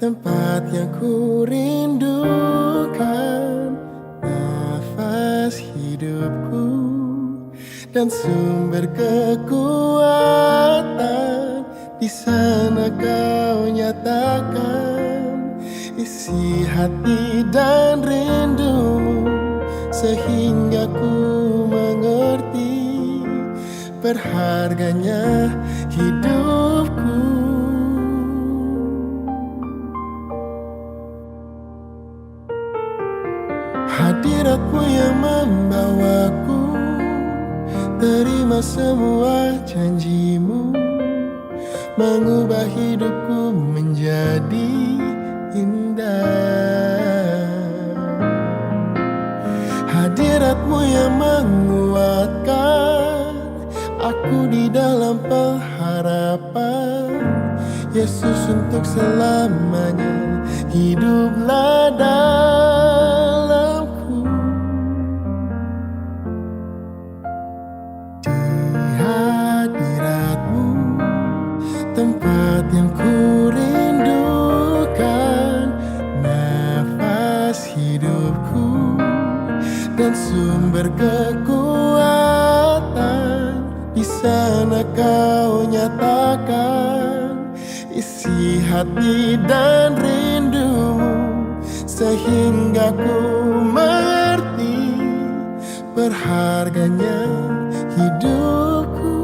tempat yang ku rindukan, nafas hidupku dan sumber kekuatan. Di sana kau nyatakan isi hati dan rindumu, sehingga ku mengerti berharganya hidupku. Hadiratmu yang membawaku terima semua janjimu, mengubah hidupku menjadi indah. Hadiratmu yang menguatkan aku di dalam pengharapan. Yesus, untuk selamanya hiduplah dalamku. Di hadiratmu, tempat yang ku rindukan, nafas hidupku dan sumber kekuatan. Di sana kau nyatakan isi hati dan rindumu, sehingga ku mengerti berharganya hidupku.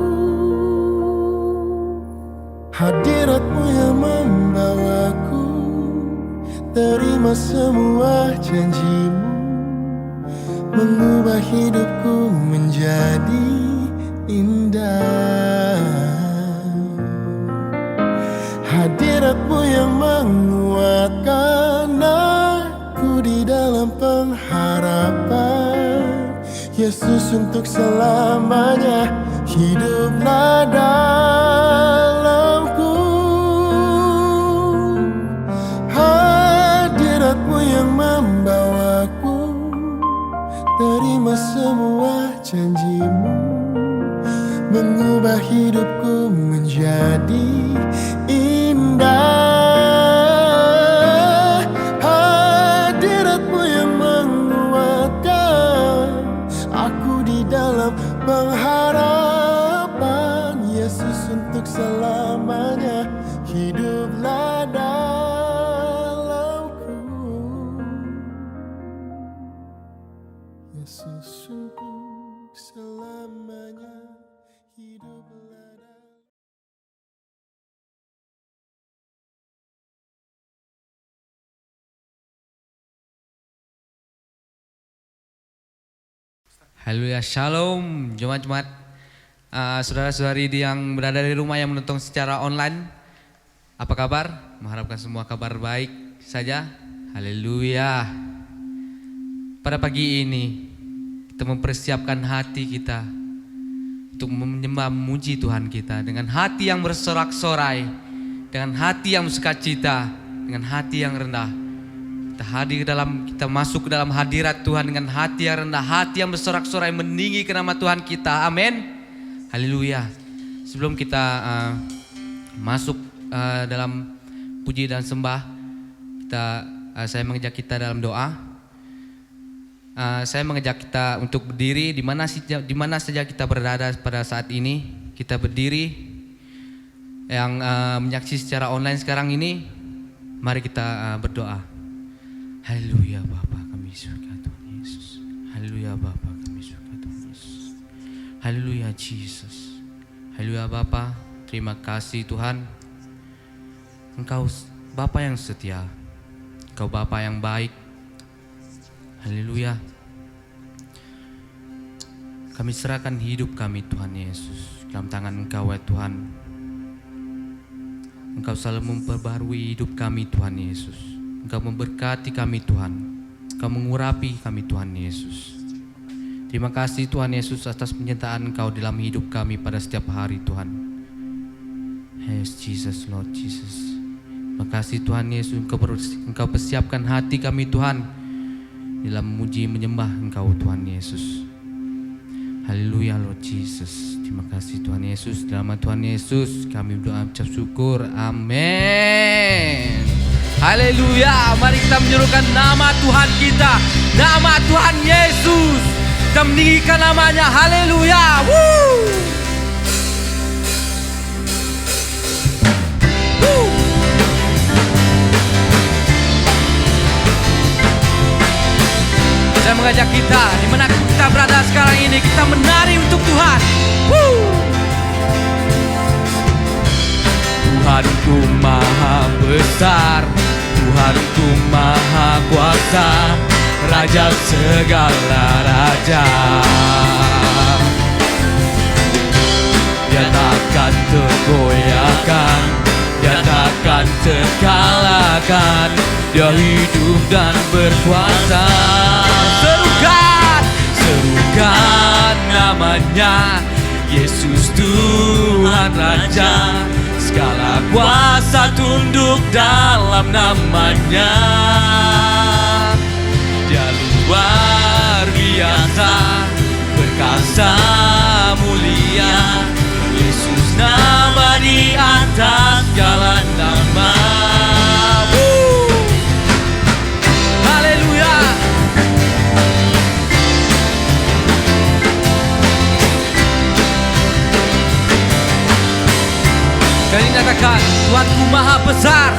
Hadiratmu yang membawaku terima semua janjimu, mengubah hidupku menjadi indah. Hadiratmu yang menguatkan aku di dalam pengharapan. Yesus, untuk selamanya hiduplah dalamku. Hadiratmu yang membawaku terima semua janjimu, mengubah hidupku menjadi indah. Hadiratmu yang menguatkan aku di dalam pengharapan. Yesus, untuk selamanya hiduplah dalamku. Yesus, untuk selamanya hiduplah dalamku. Haleluya, shalom jemaat-jemaat, saudara-saudari yang berada di rumah yang menonton secara online. Apa kabar? Mengharapkan semua kabar baik saja. Haleluya. Pada pagi ini kita mempersiapkan hati kita untuk menyembah memuji Tuhan kita dengan hati yang bersorak-sorai, dengan hati yang sukacita, dengan hati yang rendah. Kita masuk ke dalam hadirat Tuhan dengan hati yang rendah, hati yang bersorak-sorai meninggi ke nama Tuhan kita. Amin. Haleluya. Sebelum kita masuk dalam puji dan sembah, saya mengajak kita dalam doa. Saya mengajak kita untuk berdiri di mana saja kita berada pada saat ini. Kita berdiri, yang menyaksikan secara online sekarang ini, mari kita berdoa. Haleluya Bapa, kami surga Tuhan Yesus. Haleluya Bapa, kami surga Tuhan Yesus. Haleluya Jesus. Haleluya Bapa, terima kasih Tuhan. Engkau Bapa yang setia, Engkau Bapa yang baik. Haleluya. Kami serahkan hidup kami Tuhan Yesus dalam tangan Engkau ya Tuhan. Engkau selalu memperbarui hidup kami Tuhan Yesus. Engkau memberkati kami Tuhan. Engkau mengurapi kami Tuhan Yesus. Terima kasih Tuhan Yesus atas penyertaan Engkau dalam hidup kami pada setiap hari Tuhan. Yes Jesus, Lord Jesus. Terima kasih Tuhan Yesus, Engkau persiapkan hati kami Tuhan dalam memuji menyembah Engkau Tuhan Yesus. Haleluya Lord Jesus. Terima kasih Tuhan Yesus. Dalam nama Tuhan Yesus kami berdoa ucap syukur. Amin. Haleluya. Mari kita menyerukan nama Tuhan kita, nama Tuhan Yesus. Kita meninggikan namanya. Haleluya. Saya mengajak kita, dimana kita berada sekarang ini, kita menari untuk Tuhan. Tuhanku maha besar, Tuhanku maha kuasa, Raja segala raja. Dia takkan tergoyahkan, Dia takkan terkalahkan, Dia hidup dan berkuasa. Serukan namanya, Yesus Tuhan Raja. Segala kuasa tunduk dalam namanya. Dia luar biasa, perkasa mulia. Yesus nama di atas segala nama. Haleluya. Kali nyatakan, Tuhanku maha besar,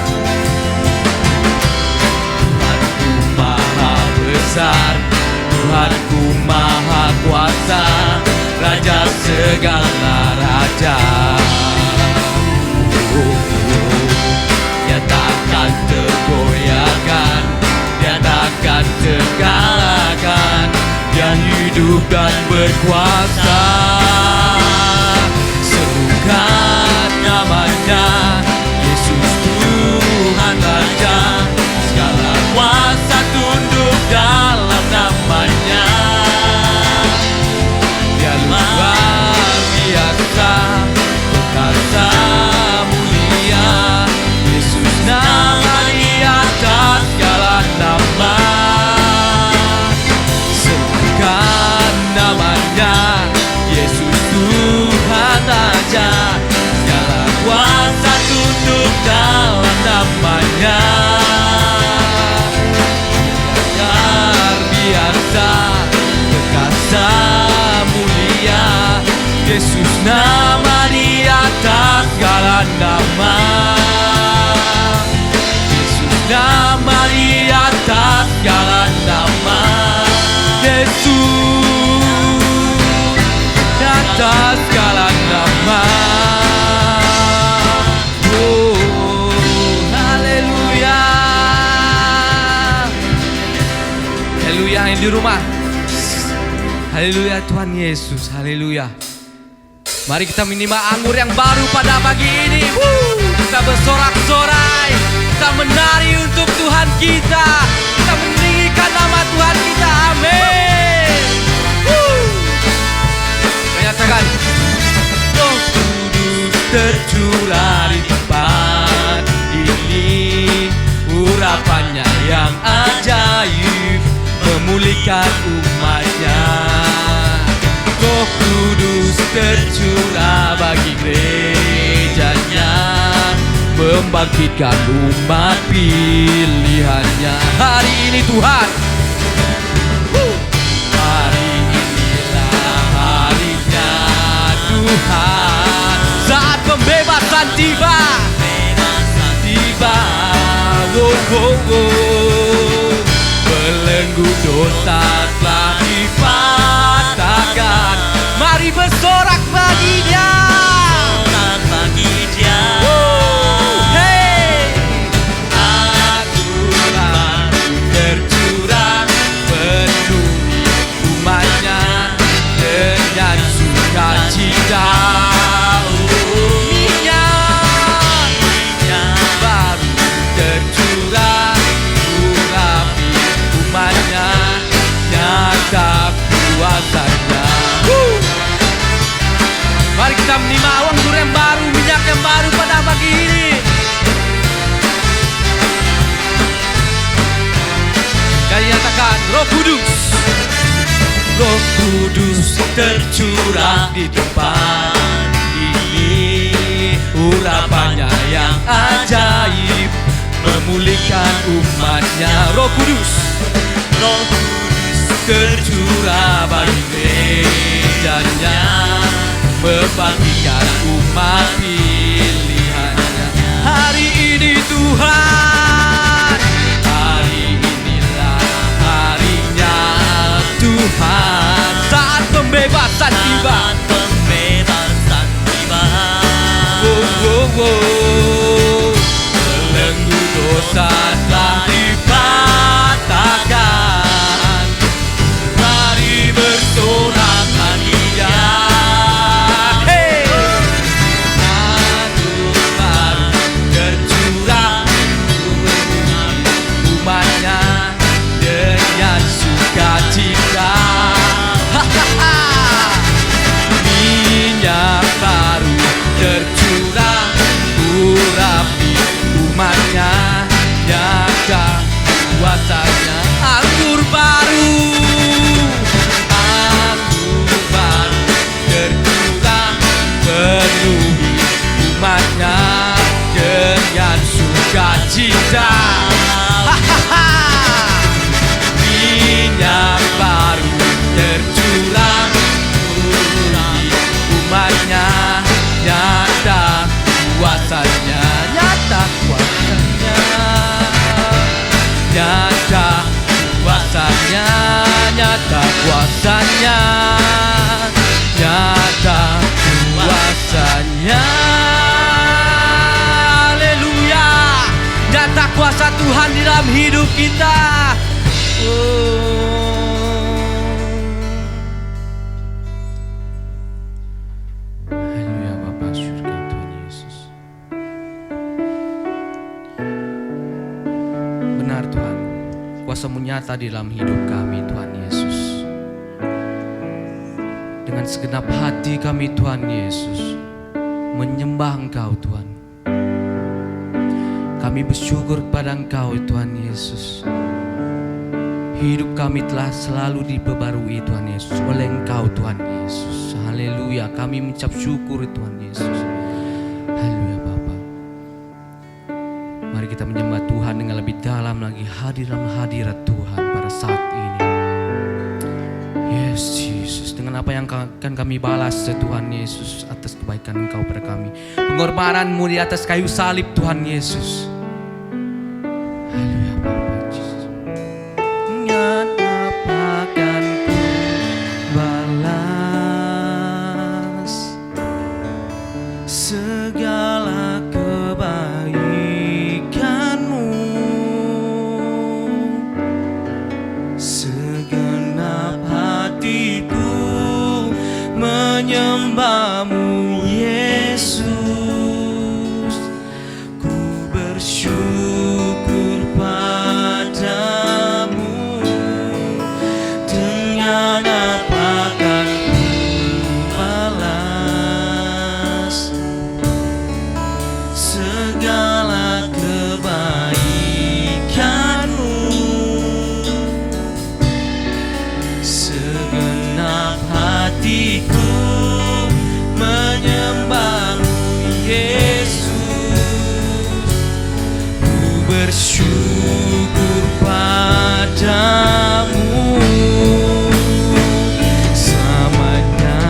Tuhanku maha besar, Tuhanku maha kuasa, Raja segala raja. Dia takkan tergoyahkan, Dia takkan terkalahkan, Dia hidup dan berkuasa. Serukan namanya, Yesus Tuhan Raja. Segala kuasa tunduk dalam namanya. Dia luar biasa, perkasa mulia. Yesus nama di atas segala nama. Serukan namanya, Yesus Tuhan Raja. Segala kuasa tunduk dalam namanya. Luar biasa, perkasa mulia. Yesus nama di atas segala nama. Yesus nama di atas segala nama. Yesus di atas segala nama. Haleluya. Haleluya yang di rumah. Haleluya Tuhan Yesus, haleluya. Mari kita minima anggur yang baru pada pagi ini. Kita bersorak-sorai, kita menari untuk Tuhan kita, kita meninggikan nama Tuhan kita. Amin. Menyatakan, Roh Kudus tercurah di tempat ini, urapannya yang ajaib memulihkan umatnya. Roh Kudus tercurah bagi gerejanya, membangkitkan umat pilihannya. Hari ini Tuhan, hari inilah harinya Tuhan, saat pembebasan tiba. Belenggu dosa telah dipatahkan. Mari bersorak baginya. Hey, aturan tercurah penuhi umatnya dengan sukacita. Minyak baru tercurah, urapi umatnya, nyata kuasanya. Mari kita menerima anggur yang baru, minyak yang baru pada pagi ini. Dan nyatakan, Roh Kudus, Roh Kudus tercurah di tempat ini, urapannya yang ajaib memulihkan umatnya. Roh Kudus, Roh Kudus tercurah bagi gerejanya, membangkitkan umat pilihannya. Hari ini Tuhan, hari inilah harinya Tuhan, saat pembebasan tiba. Belenggu dosa telah dipatahkan. Mari bersorak bahagia. Minyak baru tercurah, urapi umatnya, nyata kuasanya. Anggur baru tercurah, penuhi umatnya dengan sukacita. Minyak baru tercurah, umatnya, nyata kuasanya, nyata kuasanya, nyata kuasanya, nyata kuasanya, nyata kuasanya. Haleluya, nyata kuasa Tuhan di dalam hidup kita. Haleluya Bapa surga Tuhan Yesus. Benar Tuhan, kuasa-Mu nyata di dalam hidup kami Tuhan Yesus. Dengan segenap hati kami Tuhan Yesus menyembah Engkau Tuhan. Kami bersyukur kepada Engkau Tuhan Yesus. Hidup kami telah selalu diperbarui Tuhan Yesus oleh Engkau Tuhan Yesus. Haleluya, kami mengucap syukur Tuhan Yesus. Haleluya Bapa. Mari kita menyembah Tuhan dengan lebih dalam lagi, hadir dalam hadirat Tuhan pada saat ini. Yes Jesus, dengan apa yang akan kami balas Tuhan Yesus atas kebaikan Engkau pada kami, pengorbanan-Mu di atas kayu salib Tuhan Yesus. Haleluya Bapa Jesus. Apakan ku balas segala kebaikan-Mu, segenap hatiku menyembahmu Yesus. Ku bersyukur padamu. Dengan apa kan ku balas segala kebaikanmu. Segenap hatiku menyembahmu Yesus. Ku bersyukur padamu. Selamanya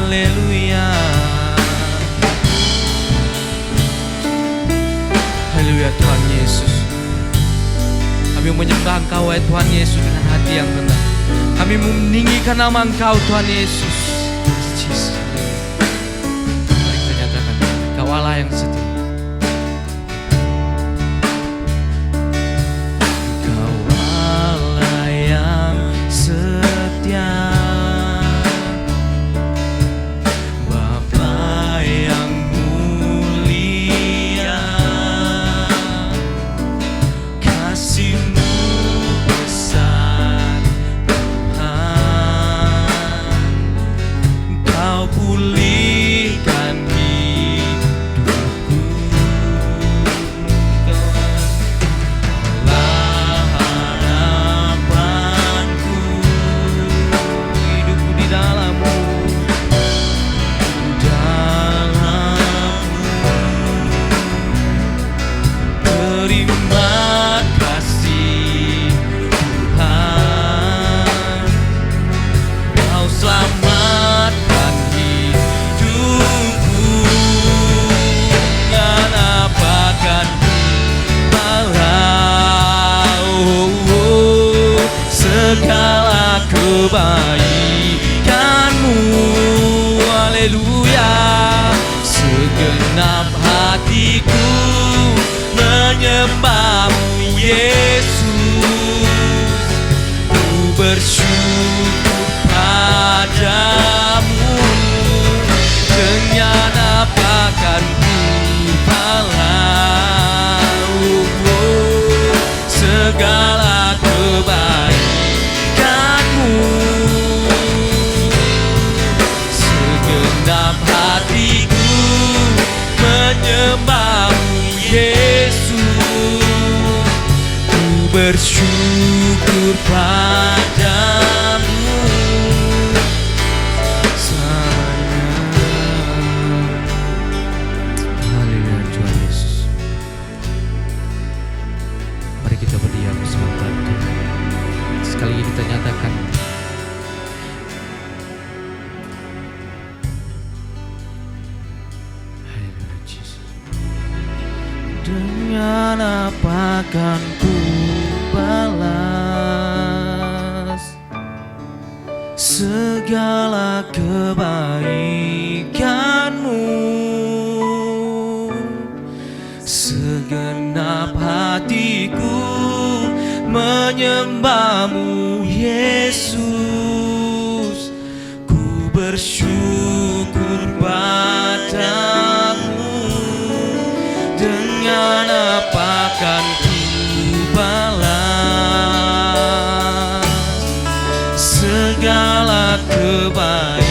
haleluya. Haleluya Tuhan Yesus. Kami menyembah Engkau ya Tuhan Yesus dengan hati yang rendah. Kami meninggikan nama Engkau Tuhan Yesus. Jesus. Mari kita nyatakan Engkau Allah yang setia. Engkau Allah yang setia, Bapa yang mulia. Kasih-Mu besar Tuhan. Kau pulihkan hidupku. Kaulah harapanku. Hidupku di dalam-Mu. Terima kasih Tuhan, Kau selamatkan hidupku. Dengan apa kan ku balas segala kebaikanmu. Haleluya. Segenap hatiku menyembahmu Yesus. Ku bersyukur padamu. Dengan apa kan ku balas segala kebaikanmu. Segenap hatiku menyembahmu Yesus. Ku bersyukur padamu. Haleluya Tuhan Yesus. Mari kita berdiam sebentar. Sekali lagi kita nyatakan haleluya Yesus. Dengan apa kan ku balas segala kebaikanmu. Segenap hatiku menyembahmu Yesus. Ku bersyukur padamu. Dengan apa kan ku balas segala kebaikanmu.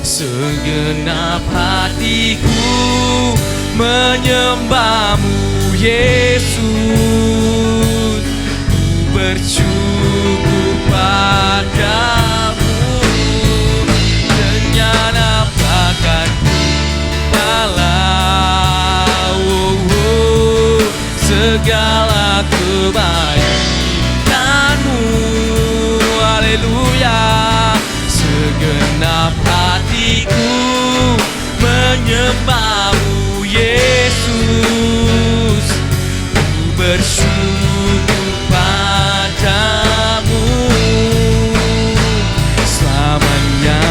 Segenap hatiku menyembahmu Yesus. Ku bersyukur padamu. Dengan apa kan ku balas segala kebaikanmu. Haleluya. Segenap hatiku menyembahmu Yesus. Ku bersyukur padamu selamanya.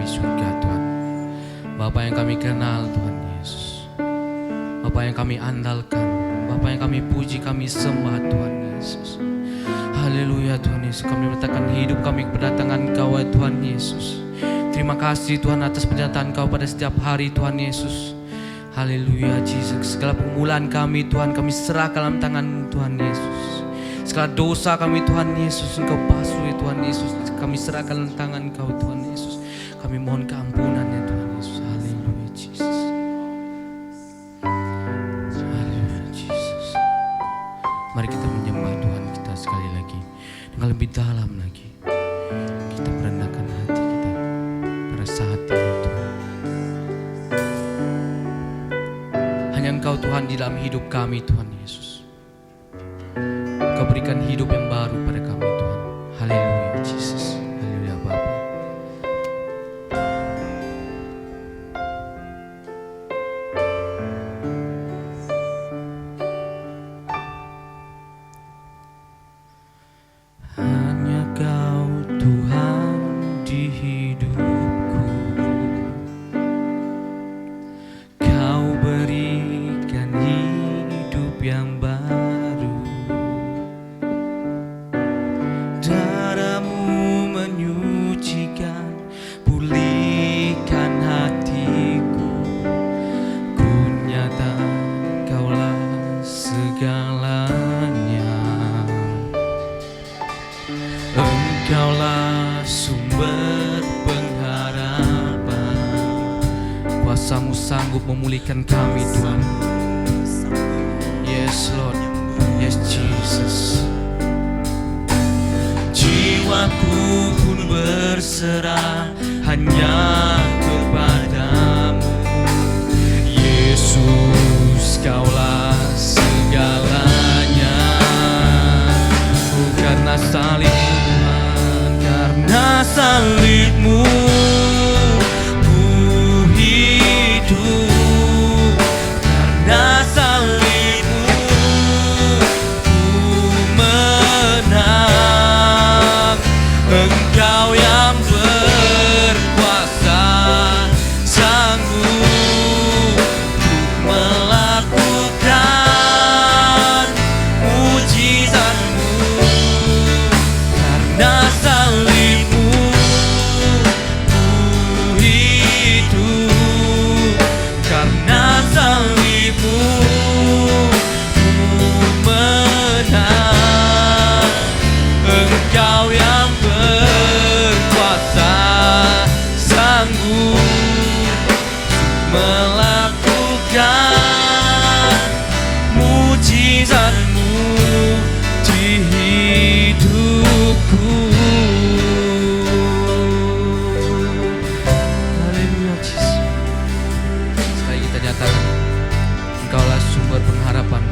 kami surga Tuhan. Bapa yang kami kenal Tuhan Yesus, Bapa yang kami andalkan, Bapa yang kami puji, kami sembah Tuhan Yesus. Haleluya Tuhan Yesus, kami letakkan hidup kami kedatangan Kau Tuhan Yesus. Terima kasih Tuhan atas penyertaan Kau pada setiap hari Tuhan Yesus. Haleluya Jesus, segala permulaan kami Tuhan kami serahkan dalam tangan Tuhan Yesus. Segala dosa kami Tuhan Yesus Engkau basuh Tuhan Yesus, kami serahkan dalam tangan Kau Tuhan Yesus. Kami mohon keampunannya Tuhan Yesus. Haleluya Jesus. Haleluya Jesus. Mari kita menyembah Tuhan kita sekali lagi dengan lebih dalam lagi. Kita merendahkan hati kita pada saat ini Tuhan. Hanya Engkau Tuhan di dalam hidup kami Tuhan Yesus. Engkau berikan hidup yang baru pada kami Tuhan. Haleluya Jesus. Haleluya Bapa. Hanya Kau Tuhan di hidupku. Kau berikan hidup yang baru. Darah-Mu menyucikan, pulihkan hatiku. Ku nyata Kaulah segalanya. Engkaulah sumber pengharapan. Kuasa-Mu sanggup memulihkan kami Tuhan. Yes Lord, yes Jesus. Jiwaku pun berserah hanya kepadamu. Yesus Kaulah segalanya. Karena salib Tuhan, karena salib-Mu ku hidup. Karena salib-Mu ku menang. Engkau yang berkuasa, sanggup untuk melakukan mujizat-Mu. Karena salib-Mu ku hidup. Karena salib-Mu ku menang. Engkau yang berkuasa, sanggup melakukan mujizat-Mu di hidupku. Haleluya Jesus. Sekali kita nyatakan, Engkaulah sumber pengharapan.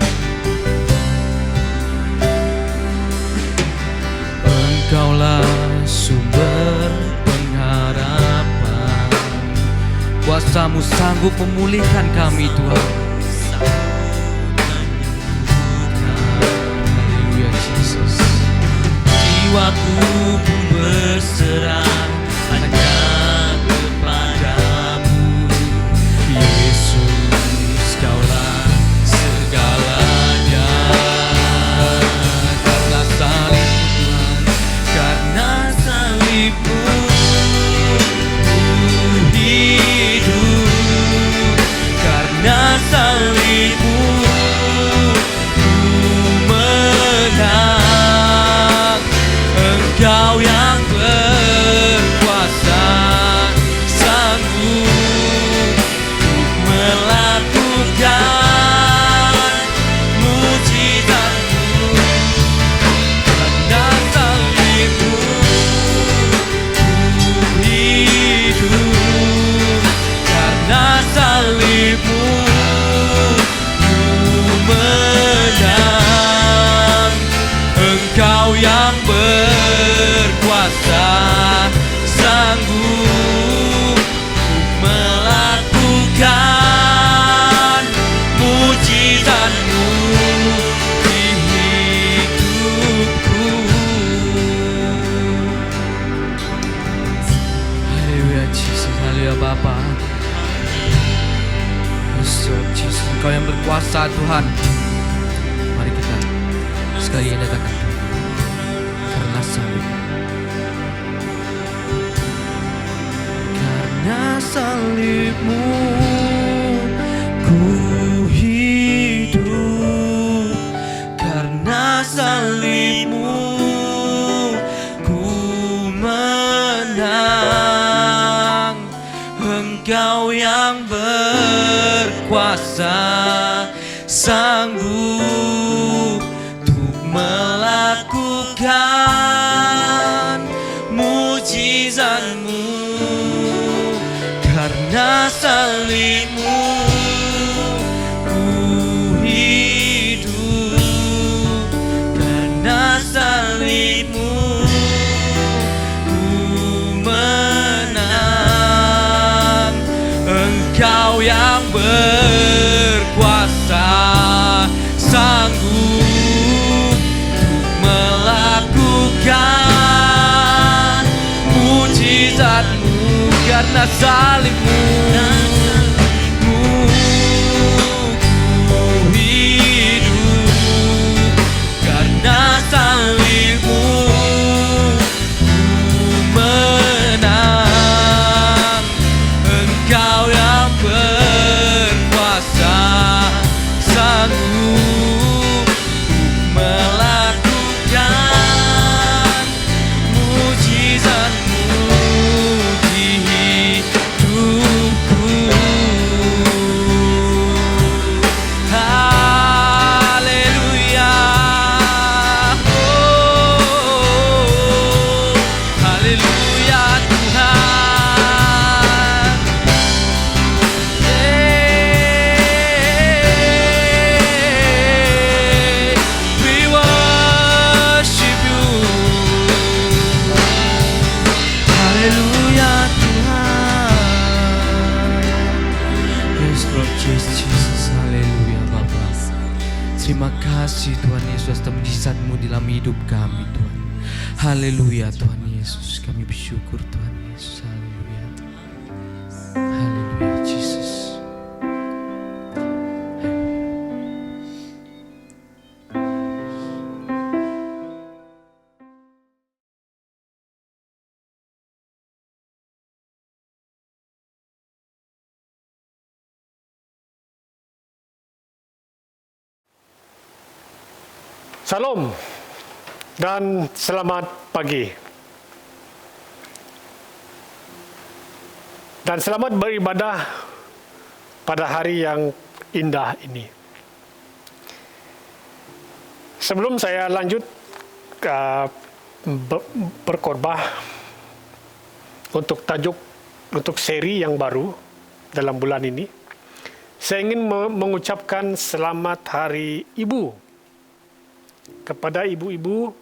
Engkaulah sumber pengharapan. Kuasa-Mu sanggup memulihkan kami Tuhan. Haleluya Jesus. Jiwaku pun berserah hanya kepadamu. Yesus Kaulah segalanya. Karena salib Tuhan, karena salib-Mu ku hidup. Karena salib-Mu ku menang. Engkau yang berkuasa, haleluya Bapa. Yes Lord Jesus, Engkau yang berkuasa Tuhan. Mari kita sekali nyatakan karena salib. Karena salibmu ku hidup, karena salibmu ku menang. Engkau yang berkuasa, sanggup untuk melakukan mujizat-Mu. Karena salibmu ku hidup, karena salibmu ku menang. Engkau yang berkuasa, sanggup untuk melakukan mujizat-Mu. Karena salibmu ku hidup, karena salibmu ku menang. Engkau yang berkuasa, sanggup melakukan mujizat-Mu di hidupku. Haleluya, oh, haleluya Tuhan. We worship you. Haleluya Tuhan. Yes Lord Jesus, haleluya Bapa. Terima kasih Tuhan Yesus atas mujizat-Mu dalam hidup kami Tuhan. Haleluya Tuhan Yesus, kami bersyukur Tuhan Yesus. Haleluya. Haleluya Jesus. Salam dan selamat pagi. Dan selamat beribadah pada hari yang indah ini. Sebelum saya lanjut ke berkhotbah untuk tajuk, untuk seri yang baru dalam bulan ini, saya ingin mengucapkan selamat Hari Ibu kepada ibu-ibu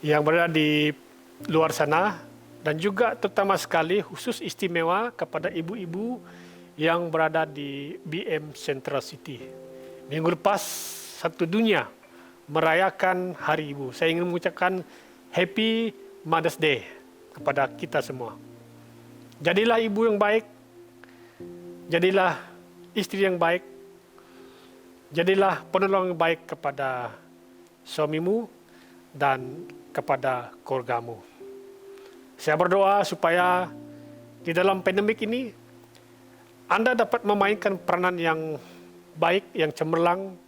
yang berada di luar sana, dan juga terutama sekali khusus istimewa kepada ibu-ibu yang berada di BM Central City. Minggu lepas satu dunia merayakan Hari Ibu. Saya ingin mengucapkan Happy Mother's Day kepada kita semua. Jadilah ibu yang baik, jadilah istri yang baik, jadilah penolong yang baik kepada suamimu dan kepada keluargamu. Saya berdoa supaya di dalam pandemik ini Anda dapat memainkan peranan yang baik, yang cemerlang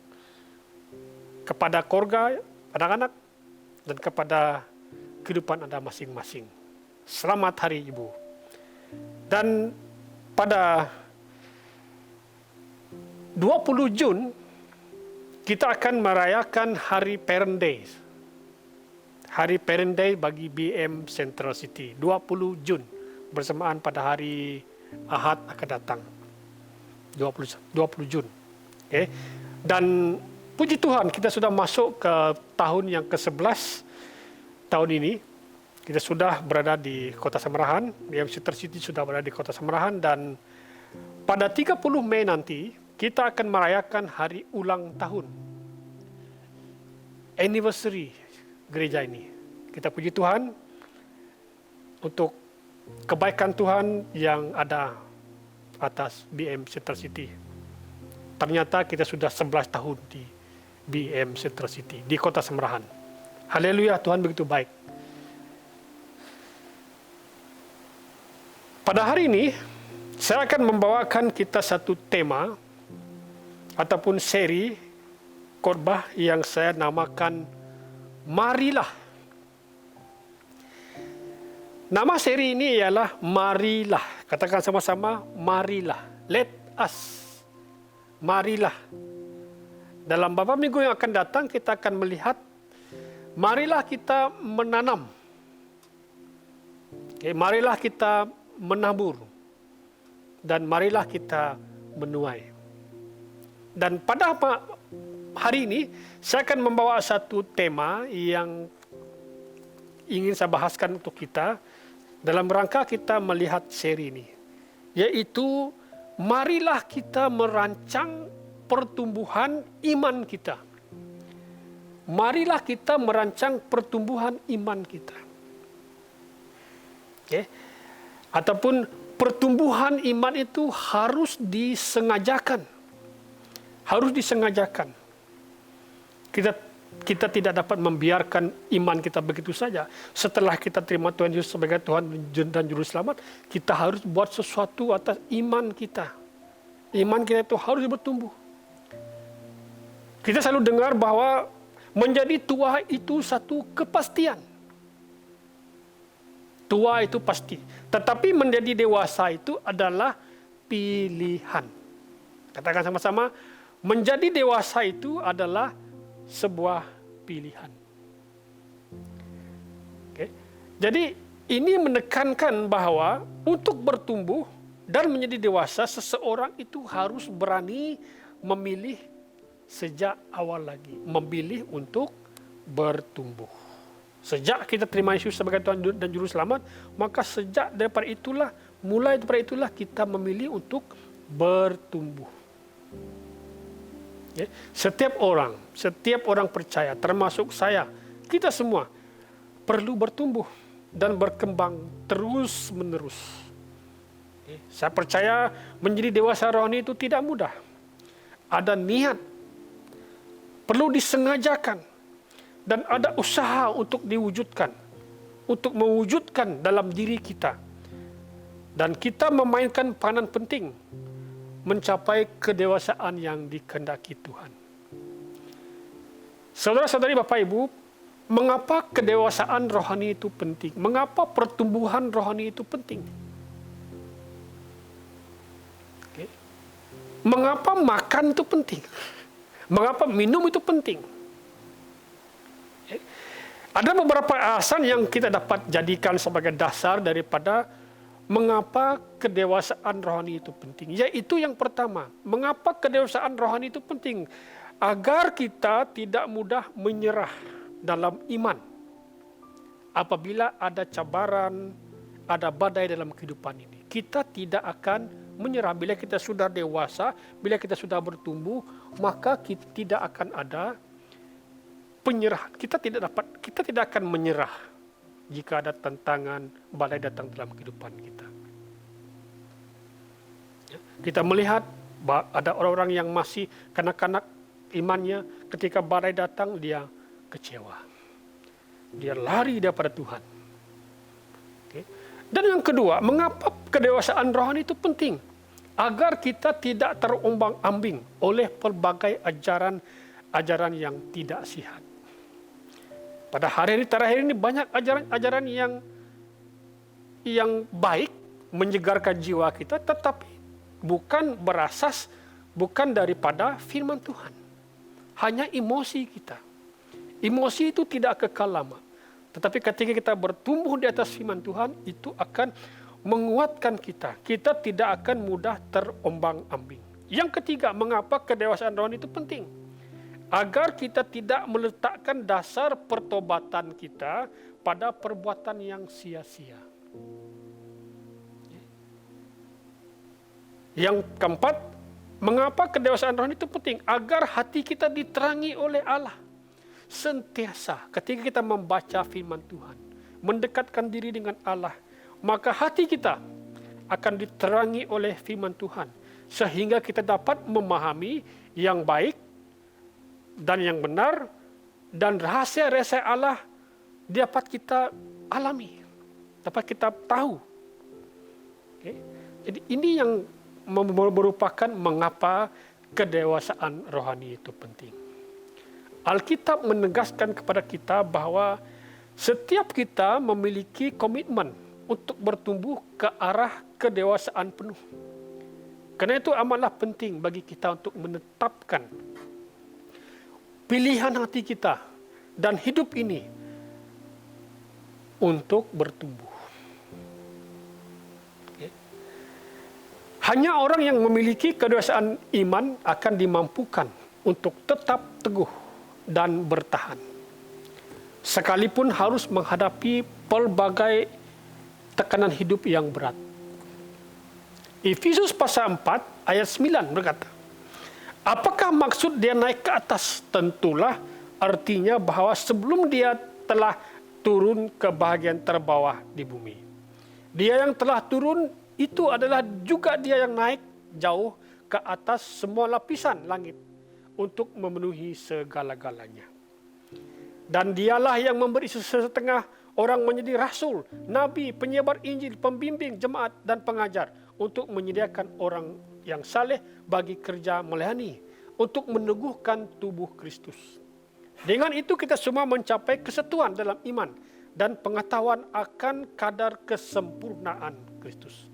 kepada keluarga, anak-anak, dan kepada kehidupan Anda masing-masing. Selamat Hari Ibu. Dan pada 20 Jun kita akan merayakan Hari Parent Day. Hari Parent Day bagi BM Central City. 20 Jun bersamaan pada hari Ahad akan datang. 20 Jun. Okay. Dan puji Tuhan kita sudah masuk ke tahun yang ke-11 tahun ini. Kita sudah berada di Kota Samarahan. BM Central City sudah berada di Kota Samarahan, dan pada 30 Mei nanti kita akan merayakan hari ulang tahun, anniversary gereja ini. Kita puji Tuhan untuk kebaikan Tuhan yang ada atas BM Central City. Ternyata kita sudah 11 tahun di BM Central City, di kota Semerahan. Haleluya, Tuhan begitu baik. Pada hari ini, saya akan membawakan kita satu tema ataupun seri khotbah yang saya namakan Marilah. Nama seri ini ialah Marilah. Katakan sama-sama, Marilah. Let us. Marilah. Dalam beberapa minggu yang akan datang, kita akan melihat, marilah kita menanam. Marilah kita menabur. Dan marilah kita menuai. Dan pada hari ini, saya akan membawa satu tema yang ingin saya bahaskan untuk kita dalam rangka kita melihat seri ini, yaitu marilah kita merancang pertumbuhan iman kita. Marilah kita merancang pertumbuhan iman kita. Ataupun pertumbuhan iman itu harus disengajakan. Harus disengajakan. Kita tidak dapat membiarkan iman kita begitu saja. Setelah kita terima Tuhan Yesus sebagai Tuhan dan Juru Selamat, kita harus buat sesuatu atas iman kita. Iman kita itu harus bertumbuh. Kita selalu dengar bahwa menjadi tua itu satu kepastian. Tua itu pasti. Tetapi menjadi dewasa itu adalah pilihan. Katakan sama-sama, menjadi dewasa itu adalah sebuah pilihan. Jadi ini menekankan bahwa untuk bertumbuh dan menjadi dewasa, seseorang itu harus berani memilih sejak awal lagi. Memilih untuk bertumbuh. Sejak kita terima Yesus sebagai Tuhan dan Juru Selamat, maka sejak mulai daripada itulah kita memilih untuk bertumbuh. Setiap orang percaya, termasuk saya, kita semua perlu bertumbuh dan berkembang terus menerus. Saya percaya menjadi dewasa rohani itu tidak mudah. Ada niat, perlu disengajakan, dan ada usaha untuk diwujudkan, untuk mewujudkan dalam diri kita. Dan kita memainkan peranan penting mencapai kedewasaan yang dikehendaki Tuhan. Saudara-saudari, Bapak Ibu, mengapa kedewasaan rohani itu penting? Mengapa pertumbuhan rohani itu penting? Mengapa makan itu penting? Mengapa minum itu penting? Ada beberapa alasan yang kita dapat jadikan sebagai dasar daripada mengapa kedewasaan rohani itu penting. Yaitu yang pertama, mengapa kedewasaan rohani itu penting? Agar kita tidak mudah menyerah dalam iman. Apabila ada cabaran, ada badai dalam kehidupan ini, kita tidak akan menyerah. Bila kita sudah dewasa, bila kita sudah bertumbuh, maka kita tidak akan ada penyerahan. Kita tidak akan menyerah jika ada tantangan badai datang dalam kehidupan kita. Kita melihat ada orang-orang yang masih kanak-kanak imannya, ketika badai datang dia kecewa. Dia lari daripada Tuhan. Dan yang kedua, mengapa kedewasaan rohani itu penting? Agar kita tidak terombang-ambing oleh pelbagai ajaran yang tidak sehat. Pada hari terakhir ini banyak ajaran yang baik, menyegarkan jiwa kita, tetapi bukan berasas, bukan daripada firman Tuhan. Hanya emosi kita. Emosi itu tidak kekal lama. Tetapi ketika kita bertumbuh di atas firman Tuhan, itu akan menguatkan kita. Kita tidak akan mudah terombang-ambing. Yang ketiga, mengapa kedewasaan rohani itu penting? Agar kita tidak meletakkan dasar pertobatan kita pada perbuatan yang sia-sia. Yang keempat, mengapa kedewasaan rohani itu penting? Agar hati kita diterangi oleh Allah. Sentiasa ketika kita membaca firman Tuhan, mendekatkan diri dengan Allah, maka hati kita akan diterangi oleh firman Tuhan, sehingga kita dapat memahami yang baik dan yang benar, dan rahasia-rahasia Allah dapat kita alami, dapat kita tahu. Okay. Jadi ini yang merupakan mengapa kedewasaan rohani itu penting. Alkitab menegaskan kepada kita bahwa setiap kita memiliki komitmen untuk bertumbuh ke arah kedewasaan penuh. Karena itu amatlah penting bagi kita untuk menetapkan pilihan hati kita dan hidup ini untuk bertumbuh. Okay. Hanya orang yang memiliki kedewasaan iman akan dimampukan untuk tetap teguh dan bertahan, sekalipun harus menghadapi pelbagai tekanan hidup yang berat. Efesus pasal 4 ayat 9 berkata, apakah maksud dia naik ke atas? Tentulah artinya bahwa sebelum dia telah turun ke bahagian terbawah di bumi. Dia yang telah turun itu adalah juga dia yang naik jauh ke atas semua lapisan langit untuk memenuhi segala-galanya. Dan dialah yang memberi setengah orang menjadi rasul, nabi, penyebar Injil, pembimbing jemaat dan pengajar, untuk menyediakan orang yang saleh bagi kerja melayani, untuk meneguhkan tubuh Kristus. Dengan itu kita semua mencapai kesatuan dalam iman dan pengetahuan akan kadar kesempurnaan Kristus.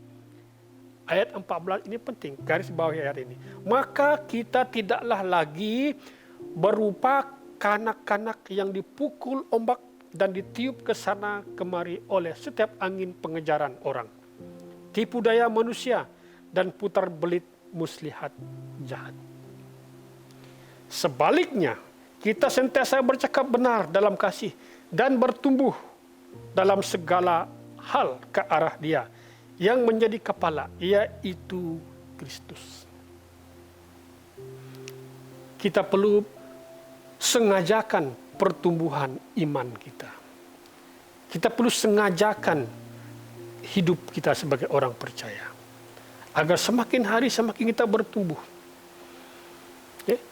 Ayat 14 ini penting, garis bawah ayat ini. Maka kita tidaklah lagi berupa kanak-kanak yang dipukul ombak dan ditiup ke sana kemari oleh setiap angin pengejaran orang, tipu daya manusia, dan putar belit muslihat jahat. Sebaliknya, kita sentiasa bercakap benar dalam kasih dan bertumbuh dalam segala hal ke arah Dia yang menjadi kepala, yaitu Kristus. Kita perlu sengajakan pertumbuhan iman kita. Kita perlu sengajakan hidup kita sebagai orang percaya, agar semakin hari semakin kita bertumbuh. Okay.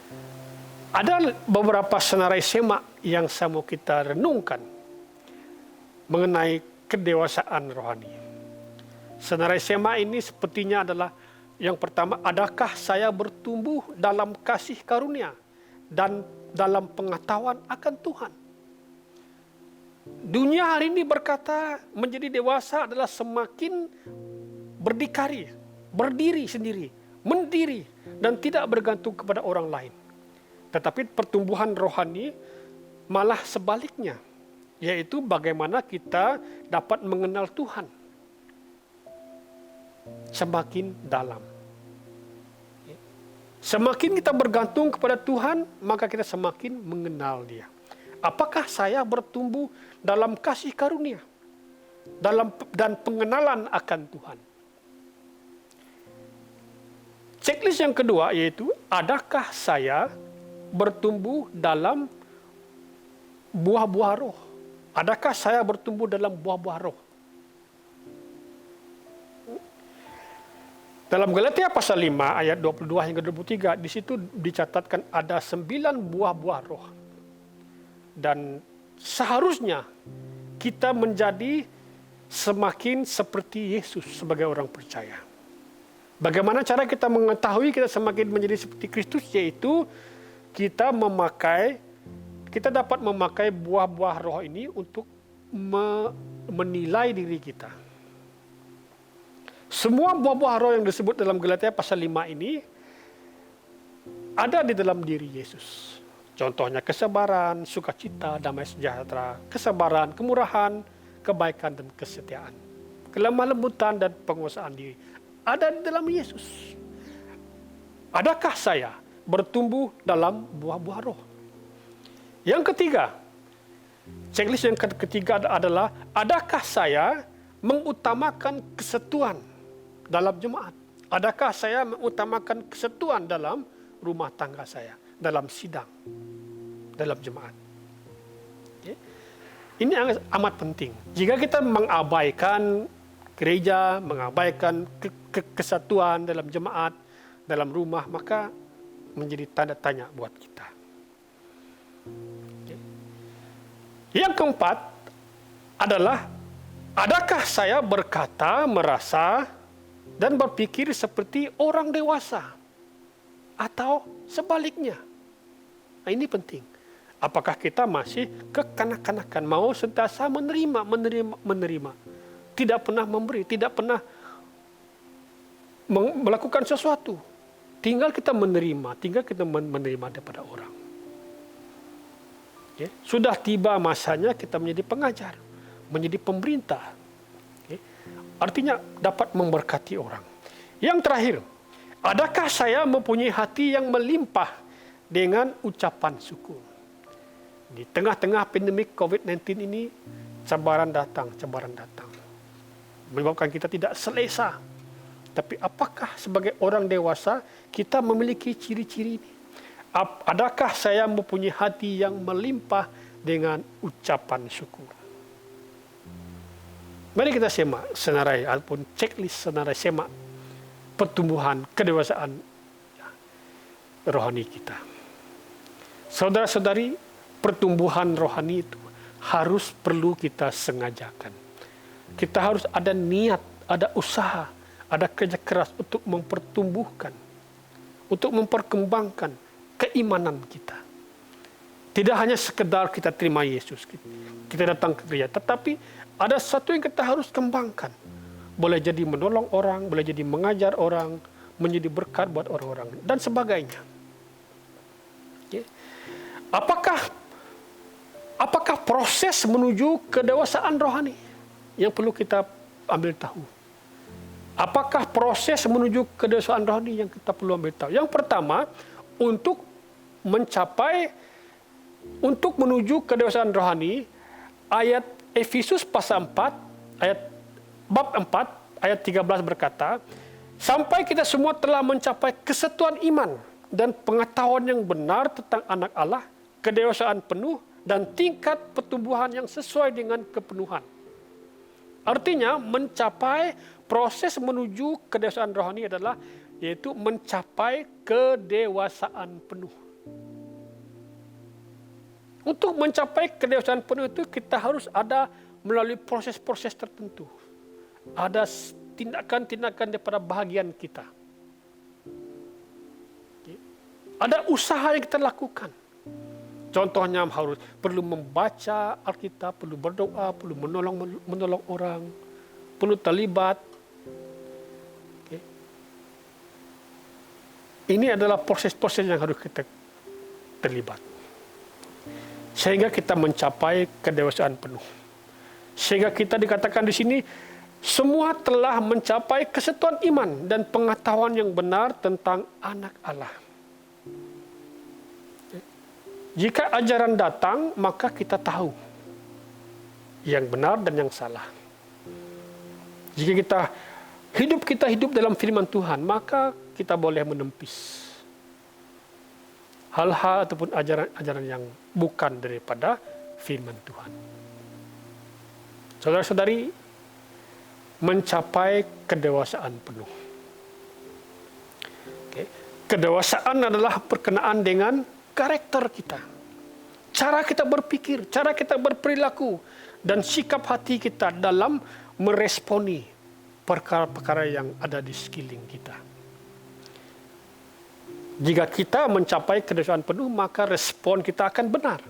Ada beberapa senarai semak yang saya mau kita renungkan mengenai kedewasaan rohani. Senarai semak ini sepertinya adalah yang pertama, adakah saya bertumbuh dalam kasih karunia dan dalam pengetahuan akan Tuhan? Dunia hari ini berkata menjadi dewasa adalah semakin berdikari, berdiri sendiri, mendiri, dan tidak bergantung kepada orang lain. Tetapi pertumbuhan rohani malah sebaliknya, yaitu bagaimana kita dapat mengenal Tuhan semakin dalam. Semakin kita bergantung kepada Tuhan, maka kita semakin mengenal Dia. Apakah saya bertumbuh dalam kasih karunia dan pengenalan akan Tuhan? Checklist yang kedua yaitu, adakah saya bertumbuh dalam buah-buah roh? Adakah saya bertumbuh dalam buah-buah roh? Dalam Galatia pasal 5 ayat 22 hingga 23, di situ dicatatkan ada 9 buah-buah roh. Dan seharusnya kita menjadi semakin seperti Yesus sebagai orang percaya. Bagaimana cara kita mengetahui kita semakin menjadi seperti Kristus? Yaitu kita dapat memakai buah-buah roh ini untuk menilai diri kita. Semua buah-buah roh yang disebut dalam Galatia pasal 5 ini ada di dalam diri Yesus. Contohnya kesabaran, sukacita, damai sejahtera, kesabaran, kemurahan, kebaikan dan kesetiaan, kelemah lembutan dan penguasaan diri. Ada di dalam Yesus. Adakah saya bertumbuh dalam buah-buah roh? Yang ketiga, checklist yang ketiga adalah, adakah saya mengutamakan kesatuan dalam jemaat? Adakah saya mengutamakan kesatuan dalam rumah tangga saya, dalam sidang, dalam jemaat? Okay. Ini amat penting. Jika kita mengabaikan gereja, mengabaikan kesatuan dalam jemaat, dalam rumah, maka menjadi tanda tanya buat kita. Yang keempat adalah, adakah saya berkata, merasa, dan berpikir seperti orang dewasa? Atau sebaliknya? Nah, ini penting. Apakah kita masih kekanak-kanakan, mau sentiasa menerima, tidak pernah memberi, tidak pernah melakukan sesuatu, tinggal kita menerima daripada orang. Okay. Sudah tiba masanya kita menjadi pengajar, menjadi pemerintah. Okay. Artinya dapat memberkati orang. Yang terakhir, adakah saya mempunyai hati yang melimpah dengan ucapan syukur? Di tengah-tengah pandemik COVID-19 ini, cabaran datang. Menyebabkan kita tidak selesa. Tapi apakah sebagai orang dewasa kita memiliki ciri-ciri ini? Adakah saya mempunyai hati yang melimpah dengan ucapan syukur? Mari kita semak senarai ataupun checklist senarai semak pertumbuhan kedewasaan rohani kita. Saudara-saudari, pertumbuhan rohani itu perlu kita sengajakan. Kita harus ada niat, ada usaha, ada kerja keras untuk mempertumbuhkan, untuk memperkembangkan keimanan kita. Tidak hanya sekedar kita terima Yesus, kita datang ke gereja, tetapi ada sesuatu yang kita harus kembangkan. Boleh jadi menolong orang, boleh jadi mengajar orang, menjadi berkat buat orang-orang, dan sebagainya. Apakah proses menuju kedewasaan rohani yang perlu kita ambil tahu? Apakah proses menuju kedewasaan rohani yang kita perlu ambil tahu? Yang pertama, untuk menuju kedewasaan rohani, ayat Efesus pasal 4, bab 4, ayat 13 berkata, sampai kita semua telah mencapai kesatuan iman dan pengetahuan yang benar tentang anak Allah, kedewasaan penuh, dan tingkat pertumbuhan yang sesuai dengan kepenuhan. Artinya, mencapai proses menuju kedewasaan rohani adalah yaitu mencapai kedewasaan penuh. Untuk mencapai kedewasaan penuh itu kita harus ada melalui proses-proses tertentu. Ada tindakan-tindakan daripada bahagian kita. Ada usaha yang kita lakukan. Contohnya perlu membaca Alkitab, perlu berdoa, perlu menolong orang, perlu terlibat. Okay. Ini adalah proses-proses yang harus kita terlibat. Sehingga kita mencapai kedewasaan penuh. Sehingga kita dikatakan di sini, semua telah mencapai kesatuan iman dan pengetahuan yang benar tentang anak Allah. Jika ajaran datang, maka kita tahu yang benar dan yang salah. Jika kita hidup dalam firman Tuhan, maka kita boleh menempis hal-hal ataupun ajaran-ajaran yang bukan daripada firman Tuhan. Saudara-saudari, mencapai kedewasaan penuh. Okay. Kedewasaan adalah berkenaan dengan karakter kita, cara kita berpikir, cara kita berperilaku, dan sikap hati kita dalam meresponi perkara-perkara yang ada di sekeliling kita. Jika kita mencapai kedewasaan penuh, maka respon kita akan benar.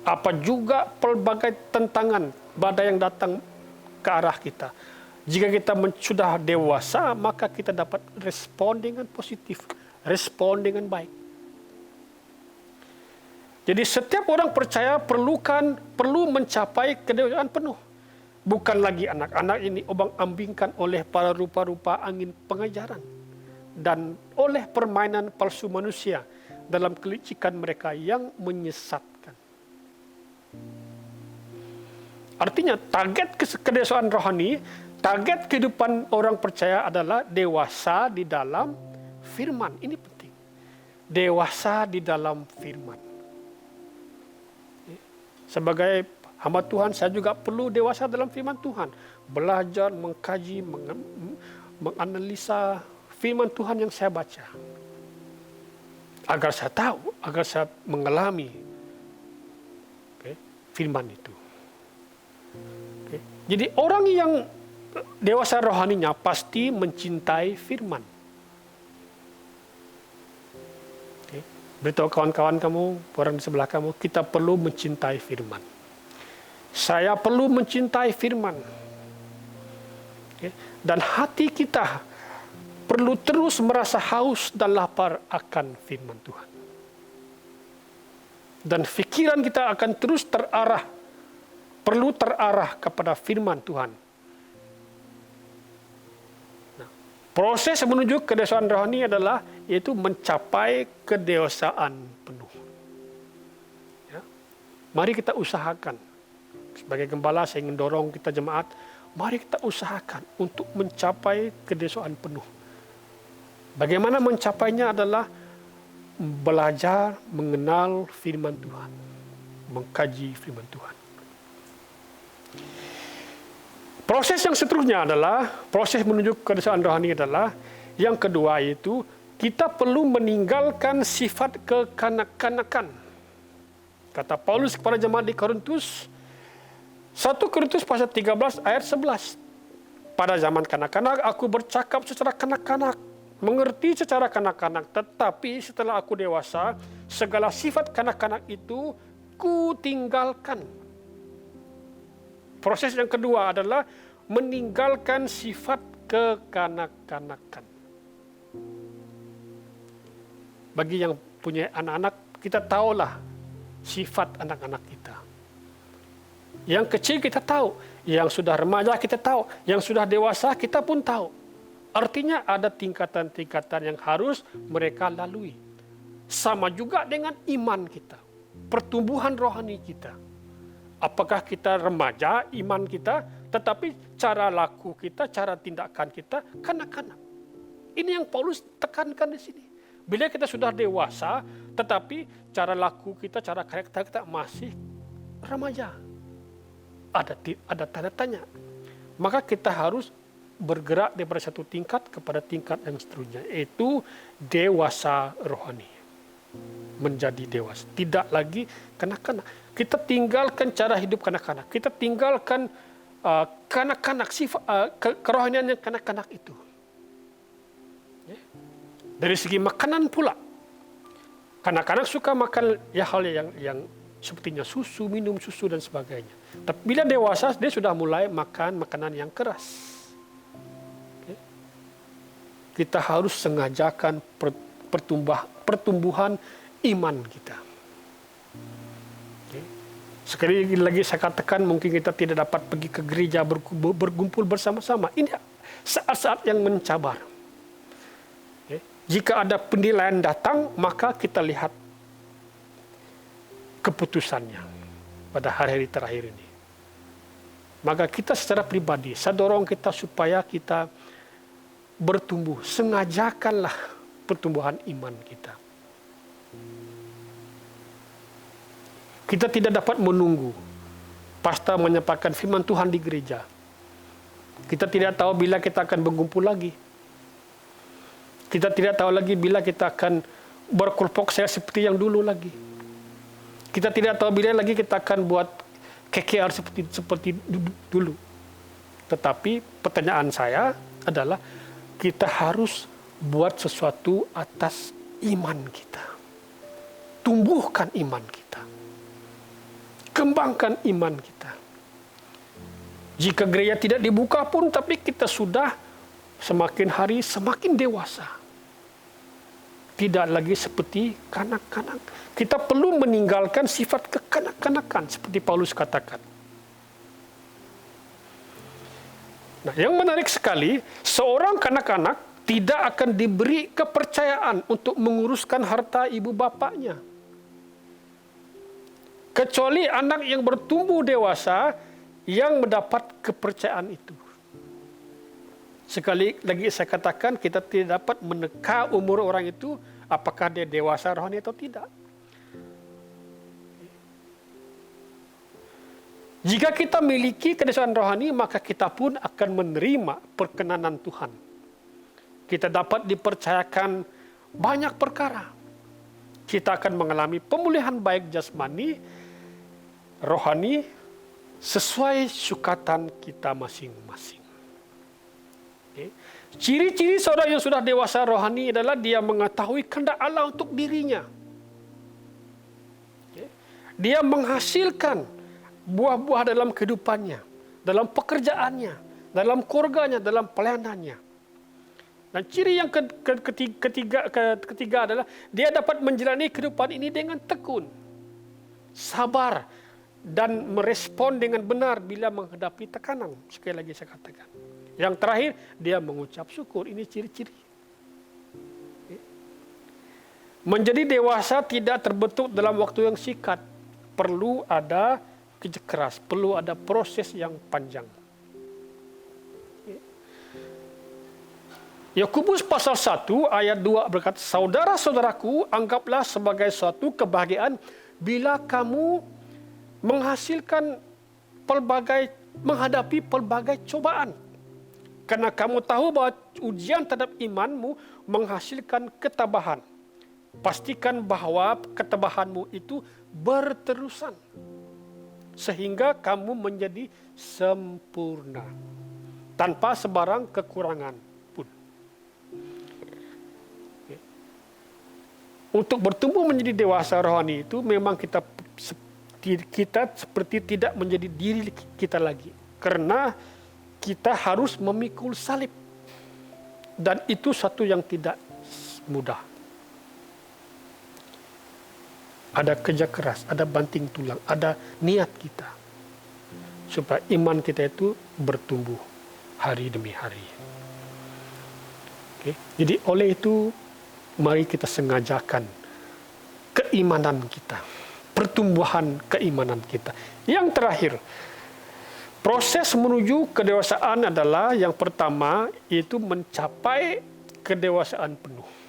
Apa juga pelbagai tentangan, badai yang datang ke arah kita. Jika kita sudah dewasa, maka kita dapat respon dengan positif, respon dengan baik. Jadi setiap orang percaya perlu mencapai kedewasaan penuh. Bukan lagi anak-anak ini obang-ambingkan oleh para rupa-rupa angin pengajaran dan oleh permainan palsu manusia dalam kelicikan mereka yang menyesatkan. Artinya target kedewasaan rohani, target kehidupan orang percaya adalah dewasa di dalam firman. Ini penting. Dewasa di dalam firman. Sebagai hamba Tuhan, saya juga perlu dewasa dalam firman Tuhan. belajar, mengkaji, menganalisa firman Tuhan yang saya baca. Agar saya tahu, agar saya mengalami firman itu. Jadi orang yang dewasa rohaninya pasti mencintai firman. Beritahu kawan-kawan kamu, orang di sebelah kamu, kita perlu mencintai firman. Saya perlu mencintai firman. Dan hati kita perlu terus merasa haus dan lapar akan firman Tuhan. Dan pikiran kita akan terus perlu terarah kepada firman Tuhan. Nah, proses menuju kedewasaan rohani adalah yaitu mencapai kedewasaan penuh. Ya. Mari kita usahakan. Sebagai gembala saya ingin dorong kita jemaat, mari kita usahakan untuk mencapai kedewasaan penuh. Bagaimana mencapainya adalah belajar mengenal firman Tuhan, mengkaji firman Tuhan. Proses yang seterusnya adalah, proses menuju kedewasaan rohani adalah, yang kedua yaitu, kita perlu meninggalkan sifat kekanak-kanakan. Kata Paulus kepada jemaat di Korintus, 1 Korintus pasal 13 ayat 11. Pada zaman kanak-kanak aku bercakap secara kanak-kanak, mengerti secara kanak-kanak, tetapi setelah aku dewasa, segala sifat kanak-kanak itu ku tinggalkan. Proses yang kedua adalah meninggalkan sifat kekanak-kanakan. Bagi yang punya anak-anak, kita tahulah sifat anak-anak kita. Yang kecil kita tahu, yang sudah remaja kita tahu, yang sudah dewasa kita pun tahu. Artinya ada tingkatan-tingkatan yang harus mereka lalui. Sama juga dengan iman kita, pertumbuhan rohani kita. Apakah kita remaja iman kita, tetapi cara laku kita, cara tindakan kita kanak-kanak. Ini yang Paulus tekankan di sini. Bila kita sudah dewasa, tetapi cara laku kita, cara karakter kita masih remaja. Ada tanda tanya. Maka kita harus bergerak daripada satu tingkat kepada tingkat yang seterusnya, yaitu dewasa rohani. Menjadi dewasa, tidak lagi kanak-kanak. Kita tinggalkan cara hidup kanak-kanak. Kita tinggalkan kanak-kanak, sifat kerohanian yang kanak-kanak itu. Dari segi makanan pula, kanak-kanak suka makan hal yang sepertinya susu, minum susu dan sebagainya. Tapi bila dewasa, dia sudah mulai makan makanan yang keras. Kita harus sengajakan pertumbuhan iman kita. Sekali lagi saya katakan, mungkin kita tidak dapat pergi ke gereja berkumpul bersama-sama. Ini saat-saat yang mencabar. Jika ada penilaian datang, maka kita lihat keputusannya pada hari-hari terakhir ini. Maka kita secara pribadi, saya dorong kita supaya kita bertumbuh. Sengajakanlah pertumbuhan iman kita. Kita tidak dapat menunggu pastor menyampaikan firman Tuhan di gereja. Kita tidak tahu bila kita akan berkumpul lagi. Kita tidak tahu lagi bila kita akan berkelompok seperti yang dulu lagi. Kita tidak tahu bila lagi kita akan buat KKR seperti dulu. Tetapi pertanyaan saya adalah kita harus buat sesuatu atas iman kita. Tumbuhkan iman kita. Kembangkan iman kita. Jika gereja tidak dibuka pun, tapi kita sudah semakin hari semakin dewasa. Tidak lagi seperti kanak-kanak. Kita perlu meninggalkan sifat kekanak-kanakan seperti Paulus katakan. Nah, yang menarik sekali, seorang kanak-kanak tidak akan diberi kepercayaan untuk menguruskan harta ibu bapaknya. Kecuali anak yang bertumbuh dewasa yang mendapat kepercayaan itu. Sekali lagi saya katakan, kita tidak dapat meneka umur orang itu, apakah dia dewasa rohani atau tidak. Jika kita miliki kedewasaan rohani, maka kita pun akan menerima perkenanan Tuhan. Kita dapat dipercayakan banyak perkara. Kita akan mengalami pemulihan baik jasmani, rohani, sesuai sukatan kita masing-masing. Okay. Ciri-ciri seorang yang sudah dewasa rohani adalah dia mengetahui kehendak Allah untuk dirinya. Okay. Dia menghasilkan buah-buah dalam kehidupannya, dalam pekerjaannya, dalam keluarganya, dalam pelayanannya. Dan ciri yang ketiga adalah dia dapat menjalani kehidupan ini dengan tekun, sabar, dan merespon dengan benar bila menghadapi tekanan. Sekali lagi saya katakan. Yang terakhir, dia mengucap syukur. Ini ciri-ciri. Menjadi dewasa tidak terbentuk dalam waktu yang singkat. Perlu ada kerja keras, perlu ada proses yang panjang. Yakobus pasal 1 ayat 2 berkata, saudara-saudaraku, anggaplah sebagai suatu kebahagiaan bila kamu menghadapi pelbagai cobaan. Karena kamu tahu bahwa ujian terhadap imanmu menghasilkan ketabahan. Pastikan bahwa ketabahanmu itu berterusan, sehingga kamu menjadi sempurna, tanpa sebarang kekurangan pun. Untuk bertumbuh menjadi dewasa rohani itu memang kita seperti tidak menjadi diri kita lagi. Karena kita harus memikul salib. Dan itu satu yang tidak mudah. Ada kerja keras, ada banting tulang, ada niat kita. Supaya iman kita itu bertumbuh hari demi hari. Okay. Jadi oleh itu, mari kita sengajakan keimanan kita. Pertumbuhan keimanan kita. Yang terakhir, proses menuju kedewasaan adalah yang pertama, yaitu mencapai kedewasaan penuh.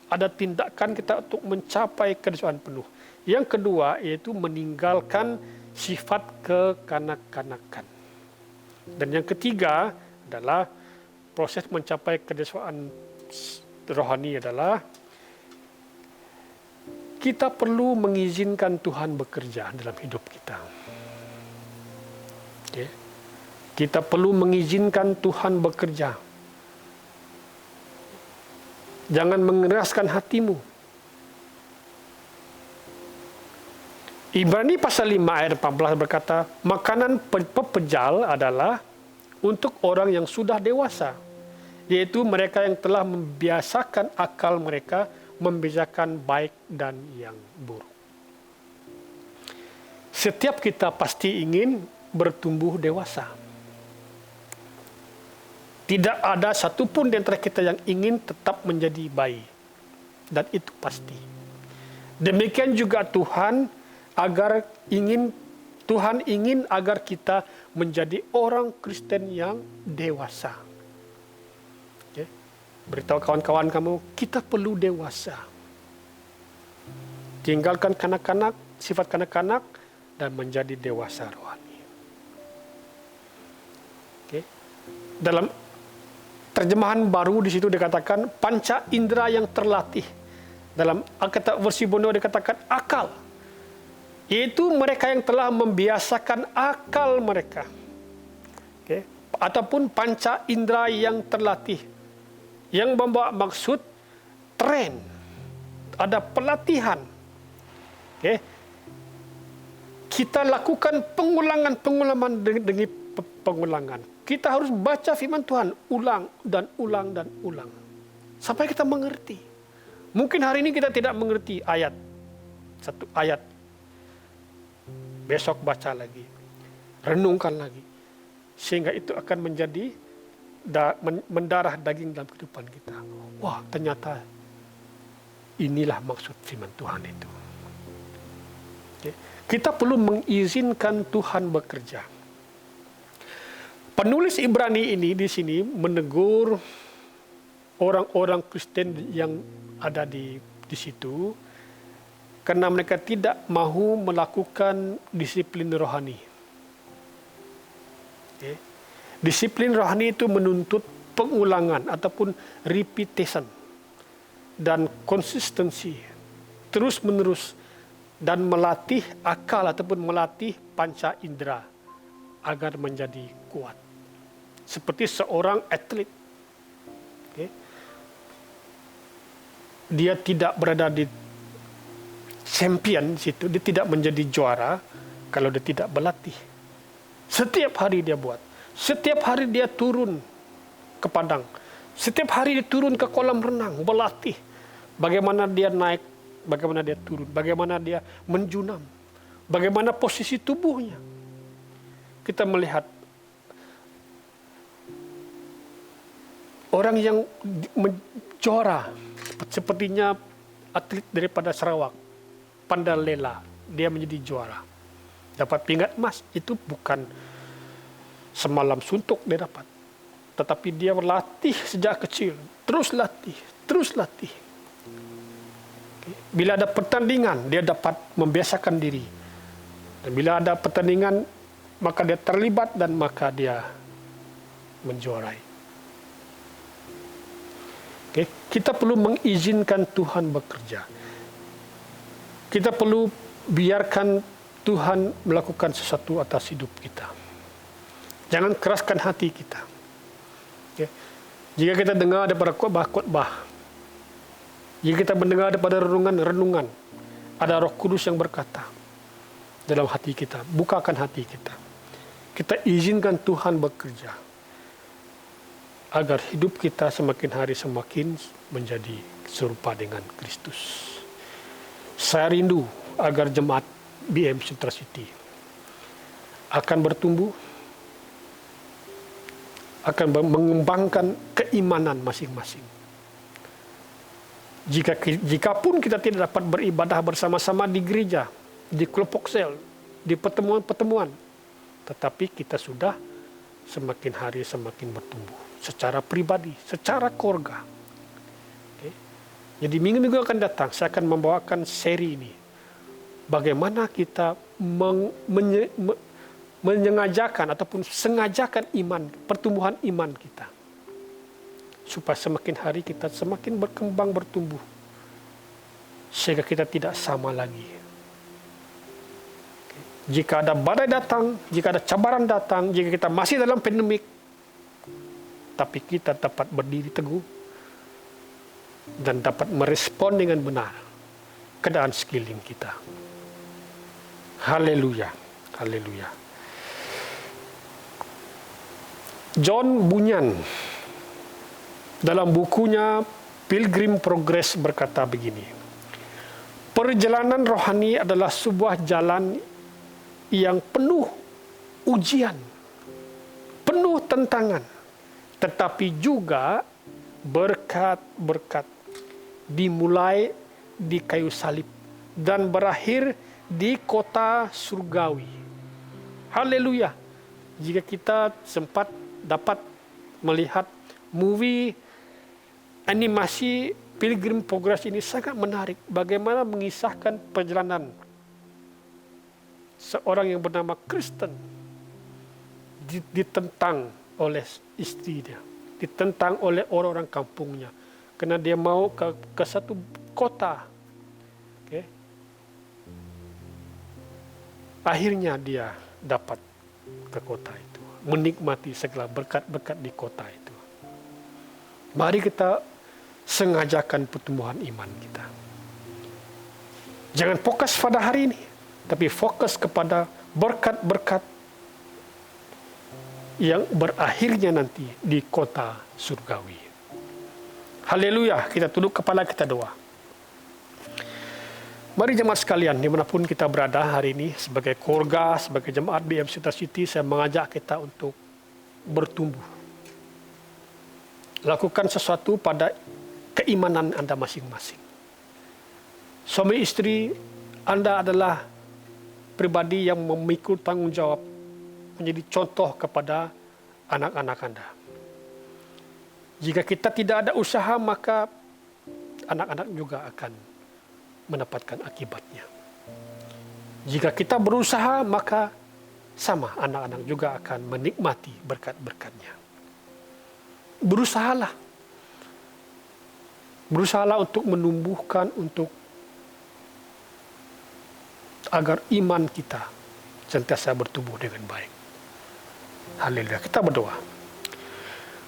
Ada tindakan kita untuk mencapai kedewasaan penuh. Yang kedua, yaitu meninggalkan sifat kekanak-kanakan. Dan yang ketiga adalah proses mencapai kedewasaan rohani adalah kita perlu mengizinkan Tuhan bekerja dalam hidup kita. Okay. Kita perlu mengizinkan Tuhan bekerja. Jangan mengeraskan hatimu. Ibrani pasal 5 ayat 14 berkata, makanan pepejal adalah untuk orang yang sudah dewasa, yaitu mereka yang telah membiasakan akal mereka membezakan baik dan yang buruk. Setiap kita pasti ingin bertumbuh dewasa. Tidak ada satupun di antara kita yang ingin tetap menjadi bayi. Dan itu pasti. Demikian juga Tuhan ingin agar kita menjadi orang Kristen yang dewasa. Okay. Beritahu kawan-kawan kamu, kita perlu dewasa. Tinggalkan kanak-kanak, sifat kanak-kanak, dan menjadi dewasa rohani. Okay. Dalam terjemahan baru di situ dikatakan panca indera yang terlatih. Dalam Alkitab versi Bondo dikatakan akal. Yaitu mereka yang telah membiasakan akal mereka. Okay. Ataupun panca indera yang terlatih. Yang membawa maksud tren. Ada pelatihan. Okay. Kita lakukan pengulangan demi pengulangan. Kita harus baca firman Tuhan ulang dan ulang dan ulang. Sampai kita mengerti. Mungkin hari ini kita tidak mengerti satu ayat. Besok baca lagi. Renungkan lagi. Sehingga itu akan menjadi mendarah daging dalam kehidupan kita. Wah, ternyata inilah maksud firman Tuhan itu. Okay. Kita perlu mengizinkan Tuhan bekerja. Penulis Ibrani ini di sini menegur orang-orang Kristen yang ada di situ karena mereka tidak mahu melakukan disiplin rohani. Disiplin rohani itu menuntut pengulangan ataupun repetition dan konsistensi, terus menerus, dan melatih akal ataupun melatih panca indera agar menjadi kuat. Seperti seorang atlet, okay, dia tidak berada di champion situ, dia tidak menjadi juara kalau dia tidak berlatih. Setiap hari dia buat. Setiap hari dia turun ke padang. Setiap hari dia turun ke kolam renang, berlatih. Bagaimana dia naik, bagaimana dia turun, bagaimana dia menjunam, bagaimana posisi tubuhnya. Kita melihat orang yang juara, sepertinya atlet daripada Sarawak, Pandalela, dia menjadi juara. Dapat pingat emas, itu bukan semalam suntuk dia dapat. Tetapi dia berlatih sejak kecil. Terus latih, terus latih. Bila ada pertandingan, dia dapat membiasakan diri. Dan bila ada pertandingan, maka dia terlibat dan maka dia menjuarai. Okay. Kita perlu mengizinkan Tuhan bekerja. Kita perlu biarkan Tuhan melakukan sesuatu atas hidup kita. Jangan keraskan hati kita. Okay. Jika kita dengar daripada khotbah, jika kita mendengar daripada renungan, ada Roh Kudus yang berkata dalam hati kita, bukakan hati kita. Kita izinkan Tuhan bekerja agar hidup kita semakin hari semakin menjadi serupa dengan Kristus. Saya rindu agar jemaat BM Sutra City akan bertumbuh, akan mengembangkan keimanan masing-masing. Jikapun kita tidak dapat beribadah bersama-sama di gereja, di kelompok sel, di pertemuan-pertemuan, tetapi kita sudah semakin hari semakin bertumbuh secara pribadi, secara keluarga. Okay. Jadi minggu-minggu akan datang saya akan membawakan seri ini. Bagaimana kita menyengajakan ataupun sengajakan iman, pertumbuhan iman kita. Supaya semakin hari kita semakin berkembang, bertumbuh. Sehingga kita tidak sama lagi. Jika ada badai datang, jika ada cabaran datang, jika kita masih dalam pandemik, tapi kita dapat berdiri teguh dan dapat merespon dengan benar keadaan sekeliling kita. Haleluya, haleluya. John Bunyan dalam bukunya Pilgrim Progress berkata begini, perjalanan rohani adalah sebuah jalan yang penuh ujian, penuh tantangan, tetapi juga berkat-berkat, dimulai di kayu salib dan berakhir di kota surgawi. Haleluya. Jika kita sempat dapat melihat movie animasi Pilgrim Progress ini sangat menarik. Bagaimana mengisahkan perjalanan seorang yang bernama Kristen ditentang oleh istrinya, ditentang oleh orang-orang kampungnya, karena dia mau ke satu kota. Okay. Akhirnya dia dapat ke kota itu, menikmati segala berkat-berkat di kota itu. Mari kita sengajakan pertumbuhan iman kita. Jangan fokus pada hari ini, tapi fokus kepada berkat-berkat yang berakhirnya nanti di kota surgawi. Haleluya, kita tunduk kepala, kita doa. Mari jemaat sekalian, dimanapun kita berada hari ini, sebagai keluarga, sebagai jemaat BM Sutra City, saya mengajak kita untuk bertumbuh. Lakukan sesuatu pada keimanan Anda masing-masing. Suami istri Anda adalah pribadi yang memikul tanggung jawab, menjadi contoh kepada anak-anak Anda. Jika kita tidak ada usaha, maka anak-anak juga akan mendapatkan akibatnya. Jika kita berusaha, maka sama anak-anak juga akan menikmati berkat-berkatnya. Berusahalah untuk menumbuhkan, agar iman kita sentiasa bertumbuh dengan baik. Haleluya. Kita berdoa.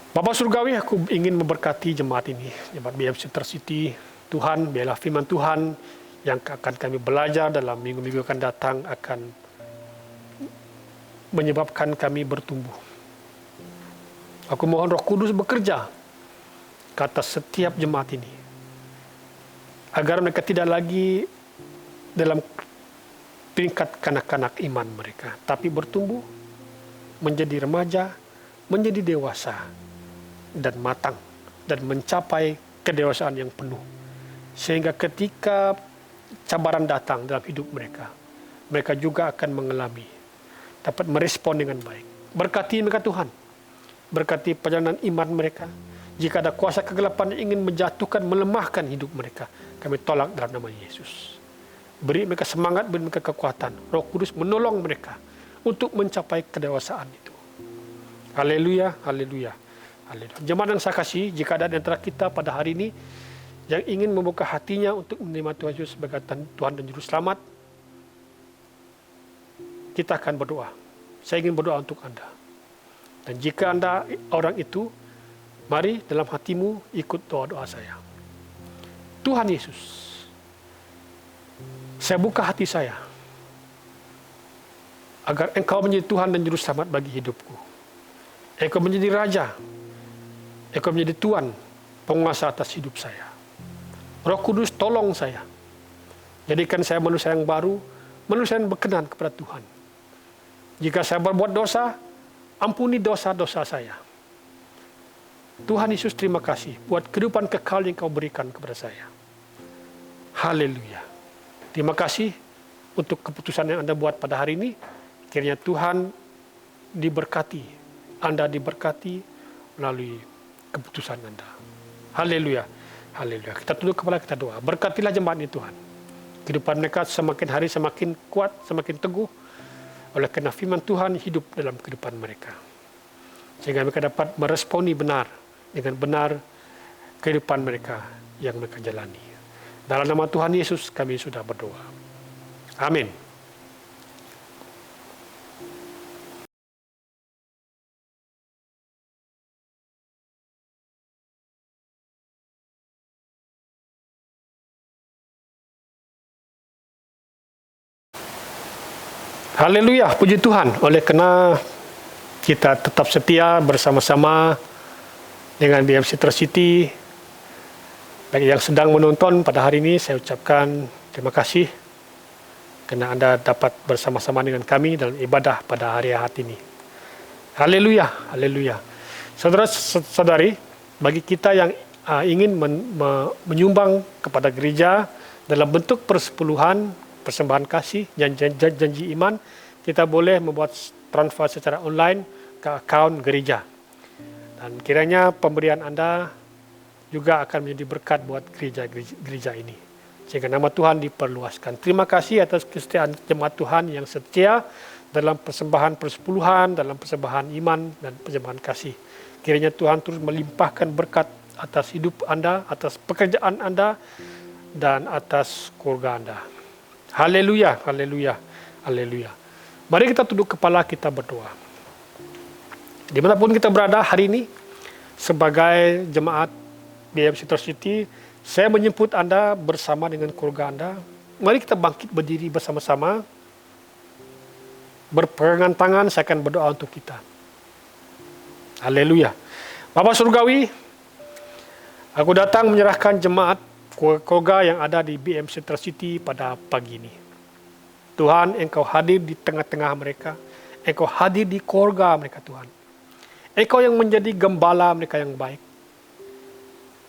Bapa Surgawi, aku ingin memberkati jemaat ini, jemaat BMC Intercity. Tuhan, biarlah firman Tuhan yang akan kami belajar dalam minggu-minggu akan datang akan menyebabkan kami bertumbuh. Aku mohon Roh Kudus bekerja ke atas setiap jemaat ini, agar mereka tidak lagi dalam peringkat kanak-kanak iman mereka, tapi bertumbuh menjadi remaja, menjadi dewasa, dan matang, dan mencapai kedewasaan yang penuh. Sehingga ketika cabaran datang dalam hidup mereka, mereka juga akan mengalami, dapat merespon dengan baik. Berkati mereka Tuhan, berkati perjalanan iman mereka. Jika ada kuasa kegelapan yang ingin menjatuhkan, melemahkan hidup mereka, kami tolak dalam nama Yesus. Beri mereka semangat, beri mereka kekuatan. Roh Kudus menolong mereka untuk mencapai kedewasaan itu. Haleluya, haleluya, haleluya. Jemaat yang saya kasih, jika ada di antara kita pada hari ini yang ingin membuka hatinya untuk menerima Tuhan Yesus sebagai Tuhan dan Juru Selamat, kita akan berdoa. Saya ingin berdoa untuk Anda. Dan jika Anda orang itu, mari dalam hatimu ikut doa-doa saya. Tuhan Yesus, saya buka hati saya agar Engkau menjadi Tuhan dan Juru Selamat bagi hidupku. Engkau menjadi Raja, Engkau menjadi Tuhan, penguasa atas hidup saya. Roh Kudus tolong saya, jadikan saya manusia yang baru, manusia yang berkenan kepada Tuhan. Jika saya berbuat dosa, ampuni dosa-dosa saya. Tuhan Yesus, terima kasih buat kehidupan kekal yang Kau berikan kepada saya. Haleluya. Terima kasih untuk keputusan yang Anda buat pada hari ini. Kiranya Tuhan diberkati, Anda diberkati melalui keputusan Anda. Haleluya. Haleluya. Kita tunduk kepala, kita doa. Berkatilah jemaat ini Tuhan. Kehidupan mereka semakin hari semakin kuat, semakin teguh. Oleh karena firman Tuhan hidup dalam kehidupan mereka. Sehingga mereka dapat meresponi benar, dengan benar kehidupan mereka yang mereka jalani. Dalam nama Tuhan Yesus kami sudah berdoa. Amin. Haleluya, puji Tuhan. Oleh karena kita tetap setia bersama-sama dengan BMC Intercity. Bagi yang sedang menonton pada hari ini, saya ucapkan terima kasih karena Anda dapat bersama-sama dengan kami dalam ibadah pada hari Ahad ini. Haleluya, haleluya. Saudara-saudari, bagi kita yang ingin menyumbang kepada gereja dalam bentuk persepuluhan, persembahan kasih, janji iman, kita boleh membuat transfer secara online ke akaun gereja. Dan kiranya pemberian Anda juga akan menjadi berkat buat gereja ini. Sehingga nama Tuhan diperluaskan. Terima kasih atas kesetiaan jemaat Tuhan yang setia dalam persembahan persepuluhan, dalam persembahan iman dan persembahan kasih. Kiranya Tuhan terus melimpahkan berkat atas hidup Anda, atas pekerjaan Anda, dan atas keluarga Anda. Haleluya, haleluya, haleluya. Mari kita tunduk kepala, kita berdoa. Dimanapun kita berada hari ini, sebagai jemaat BMC Intercity, saya menjemput Anda bersama dengan keluarga Anda. Mari kita bangkit berdiri bersama-sama. Berpegangan tangan, saya akan berdoa untuk kita. Haleluya. Bapa Surgawi, aku datang menyerahkan jemaat keluarga yang ada di BMC Intercity pada pagi ini. Tuhan, Engkau hadir di tengah-tengah mereka. Engkau hadir di keluarga mereka, Tuhan. Engkau yang menjadi gembala mereka yang baik,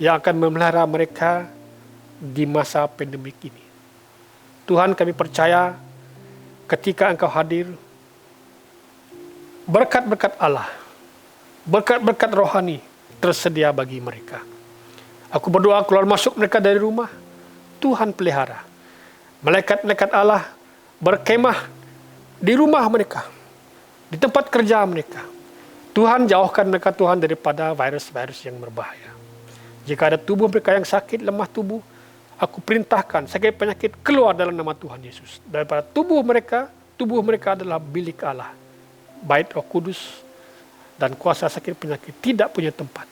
yang akan memelihara mereka di masa pandemik ini. Tuhan, kami percaya ketika Engkau hadir, berkat-berkat Allah, berkat-berkat rohani tersedia bagi mereka. Aku berdoa keluar masuk mereka dari rumah, Tuhan pelihara. Malaikat-malaikat Allah berkemah di rumah mereka. di tempat kerja mereka. Tuhan jauhkan mereka Tuhan daripada virus-virus yang berbahaya. Jika ada tubuh mereka yang sakit, lemah tubuh, aku perintahkan sakit penyakit keluar dalam nama Tuhan Yesus. Daripada tubuh mereka adalah bilik Allah. Bait Roh Kudus dan kuasa sakit penyakit tidak punya tempat.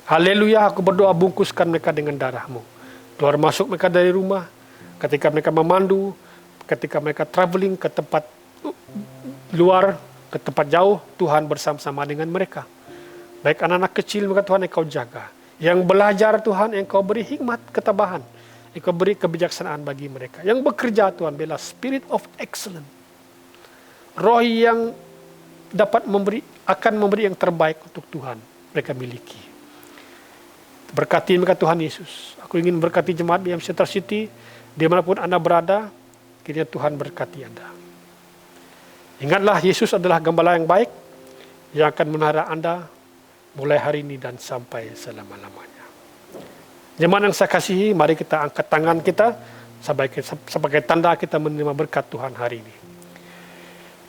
Haleluya, aku berdoa bungkuskan mereka dengan darah-Mu. Keluar masuk mereka dari rumah, ketika mereka memandu, ketika mereka traveling ke tempat luar, ke tempat jauh, Tuhan bersama-sama dengan mereka. Baik anak-anak kecil mereka Tuhan Engkau jaga. Yang belajar Tuhan Engkau beri hikmat, ketabahan. Engkau beri kebijaksanaan bagi mereka. Yang bekerja Tuhan bela spirit of excellence. Roh yang dapat akan memberi yang terbaik untuk Tuhan mereka miliki. Berkati mereka Tuhan Yesus. Aku ingin berkati jemaat BM Central City, dimanapun Anda berada, kiranya Tuhan berkati Anda. Ingatlah Yesus adalah gembala yang baik, yang akan memelihara Anda mulai hari ini dan sampai selama-lamanya. Jemaat yang saya kasihi, mari kita angkat tangan kita sebagai tanda kita menerima berkat Tuhan hari ini.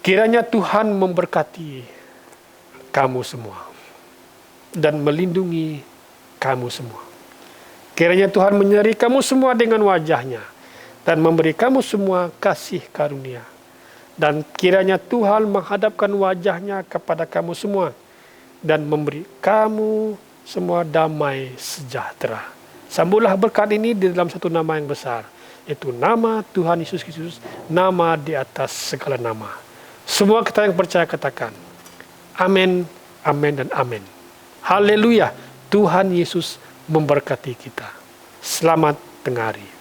Kiranya Tuhan memberkati kamu semua dan melindungi kamu semua. Kiranya Tuhan menyertai kamu semua dengan wajah-Nya dan memberi kamu semua kasih karunia. Dan kiranya Tuhan menghadapkan wajah-Nya kepada kamu semua dan memberi kamu semua damai sejahtera. Sambutlah berkat ini di dalam satu nama yang besar, yaitu nama Tuhan Yesus Kristus, nama di atas segala nama. Semua kita yang percaya katakan, amin, amin, dan amin. Haleluya. Tuhan Yesus memberkati kita. Selamat tengah hari.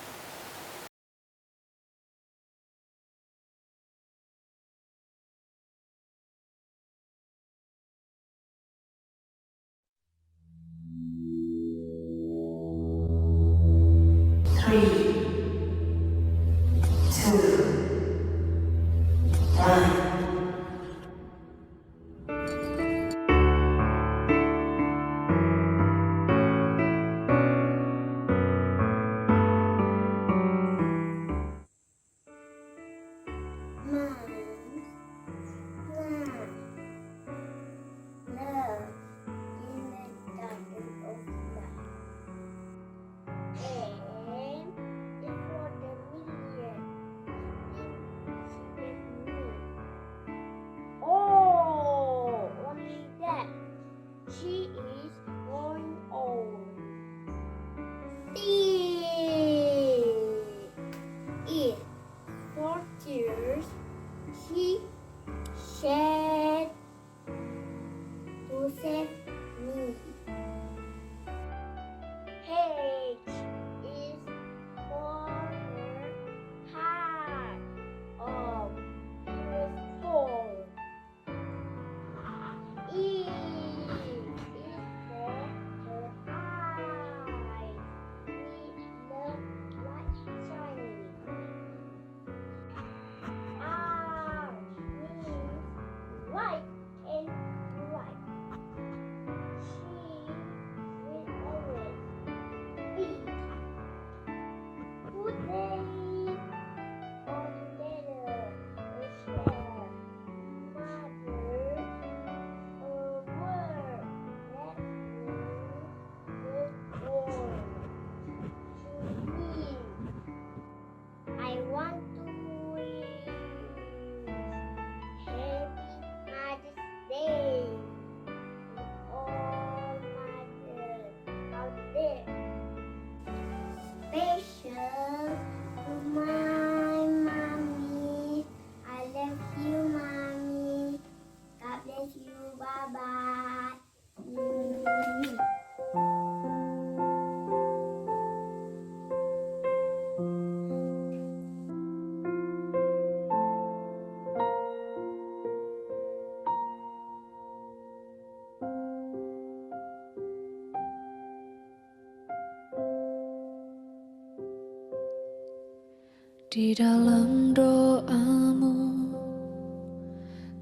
Di dalam doamu,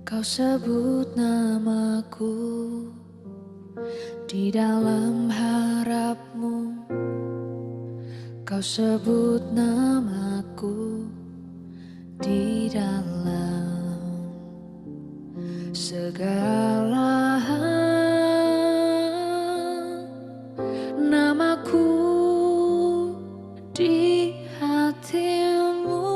kau sebut namaku. Di dalam harapmu, kau sebut namaku. Di dalam segala namaku di hatimu.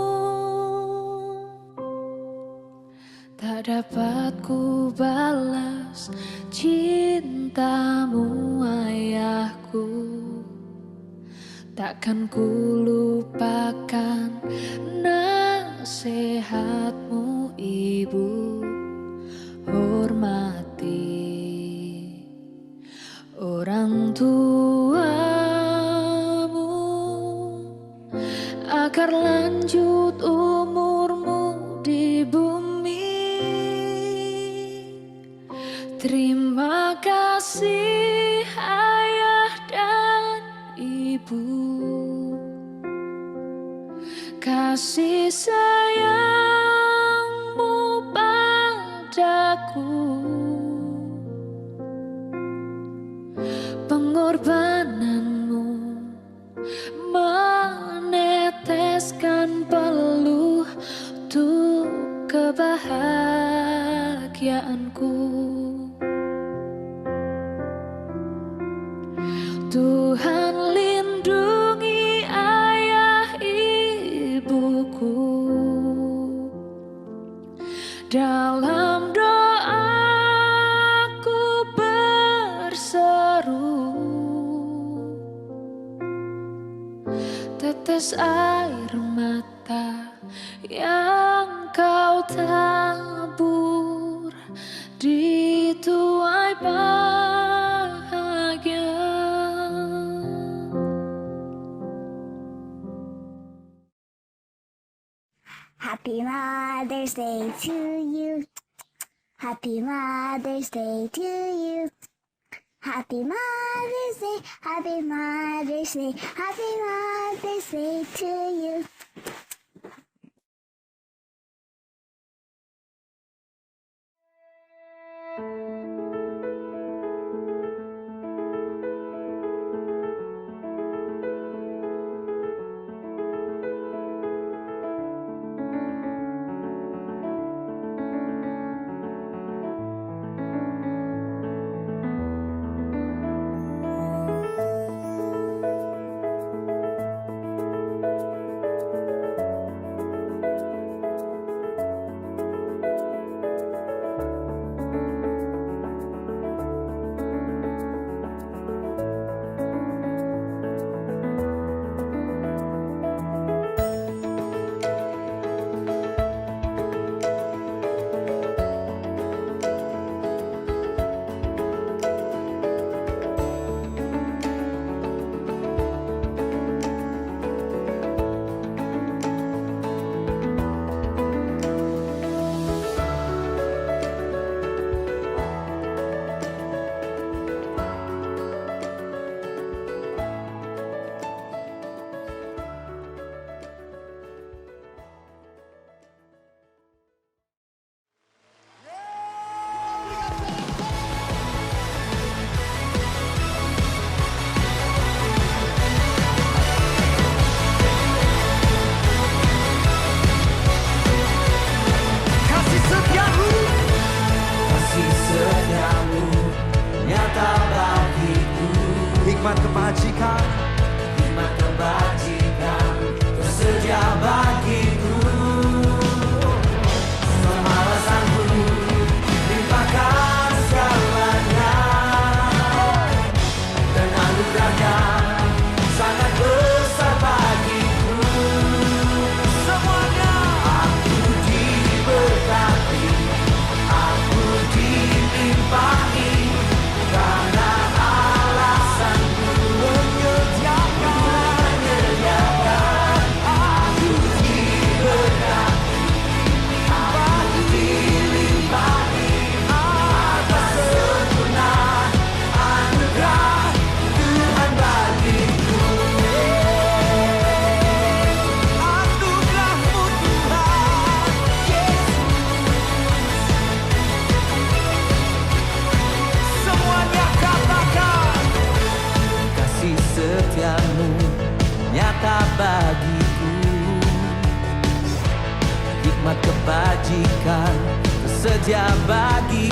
Tak dapat ku balas cintamu ayahku, takkan ku lupakan nasihatmu ibu. Hormati orang tuamu agar lanjut umurmu di bumi. Terima kasih ayah dan ibu, kasih sayangmu padaku, pengorbananmu meneteskan peluh untuk kebahagiaanku. Tuhan lindungi ayah ibuku, dalam doaku berseru, tetes air mata yang kau tabur di tuai bahagia. Happy Mother's Day to you. Happy Mother's Day to you. Happy Mother's Day, Happy Mother's Day, Happy Mother's Day to you. Hikmat kebajikan, hikmat kebajikan tersedia bagiku. Semua alasanku limpahkan segalanya, dan anugerahnya sangat besar bagiku. Semuanya aku diberkati, aku dilimpahi, karena alasanku menyediakan, aku diberkati, aku dilimpahi atas sempurna anugerah Tuhan bagiku. Anugerahmu Tuhan Yesus, semuanya katakan. Kasih setiamu nyata bagiku, hikmat kebajikan tersedia bagi